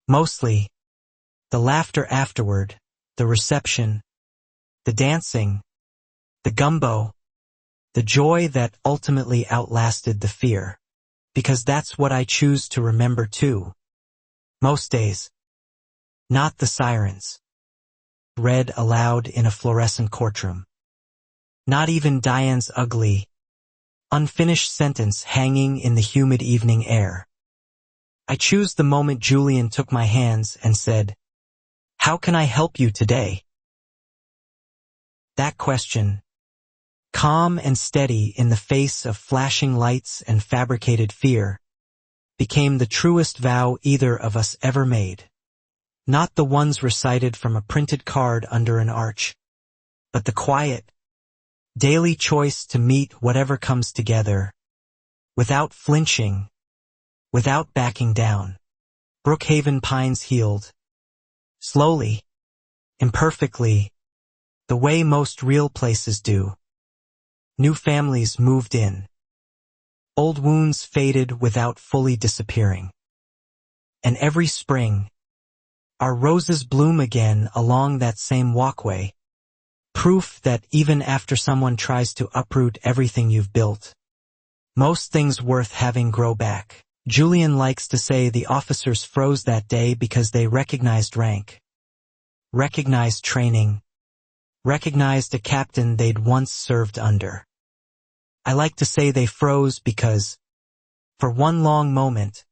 mostly, the laughter afterward, the reception, the dancing, the gumbo, the joy that ultimately outlasted the fear, because that's what I choose to remember too. Most days. Not the sirens, read aloud in a fluorescent courtroom. Not even Diane's ugly, unfinished sentence hanging in the humid evening air. I choose the moment Julian took my hands and said, "How can I help you today?" That question, calm and steady in the face of flashing lights and fabricated fear, became the truest vow either of us ever made. Not the ones recited from a printed card under an arch, but the quiet, daily choice to meet whatever comes together, without flinching, without backing down. Brookhaven pines healed. Slowly, imperfectly, the way most real places do. New families moved in. Old wounds faded without fully disappearing. And every spring, our roses bloom again along that same walkway. Proof that even after someone tries to uproot everything you've built, most things worth having grow back. Julian likes to say the officers froze that day because they recognized rank, recognized training, recognized a captain they'd once served under. I like to say they froze because, for one long moment,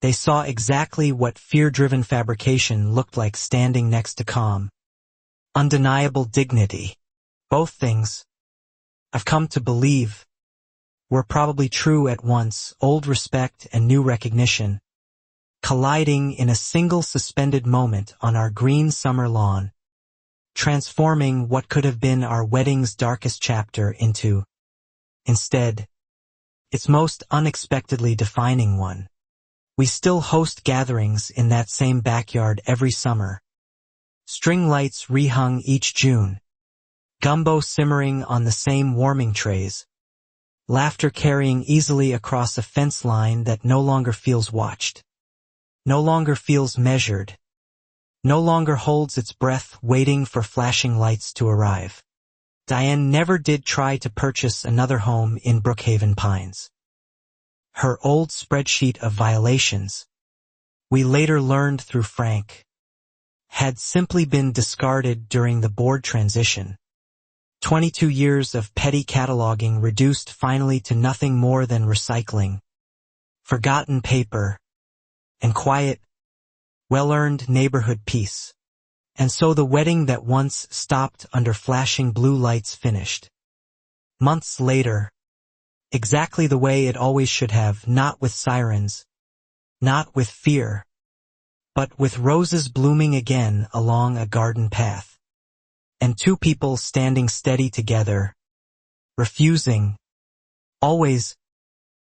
they saw exactly what fear-driven fabrication looked like standing next to calm, undeniable dignity. Both things, I've come to believe, were probably true at once, old respect and new recognition, colliding in a single suspended moment on our green summer lawn, transforming what could have been our wedding's darkest chapter into, instead, its most unexpectedly defining one. We still host gatherings in that same backyard every summer. String lights rehung each June. Gumbo simmering on the same warming trays. Laughter carrying easily across a fence line that no longer feels watched. No longer feels measured. No longer holds its breath waiting for flashing lights to arrive. Diane never did try to purchase another home in Brookhaven Pines. Her old spreadsheet of violations, we later learned through Frank, had simply been discarded during the board transition. 22 years of petty cataloging reduced finally to nothing more than recycling, forgotten paper, and quiet, well-earned neighborhood peace. And so the wedding that once stopped under flashing blue lights finished. Months later, exactly the way it always should have, not with sirens, not with fear, but with roses blooming again along a garden path. And two people standing steady together, refusing, always,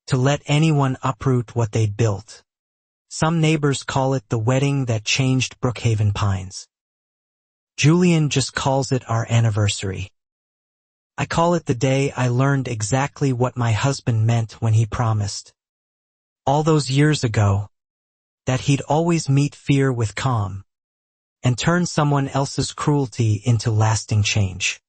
to let anyone uproot what they'd built. Some neighbors call it the wedding that changed Brookhaven Pines. Julian just calls it our anniversary. I call it the day I learned exactly what my husband meant when he promised, all those years ago, that he'd always meet fear with calm, and turn someone else's cruelty into lasting change.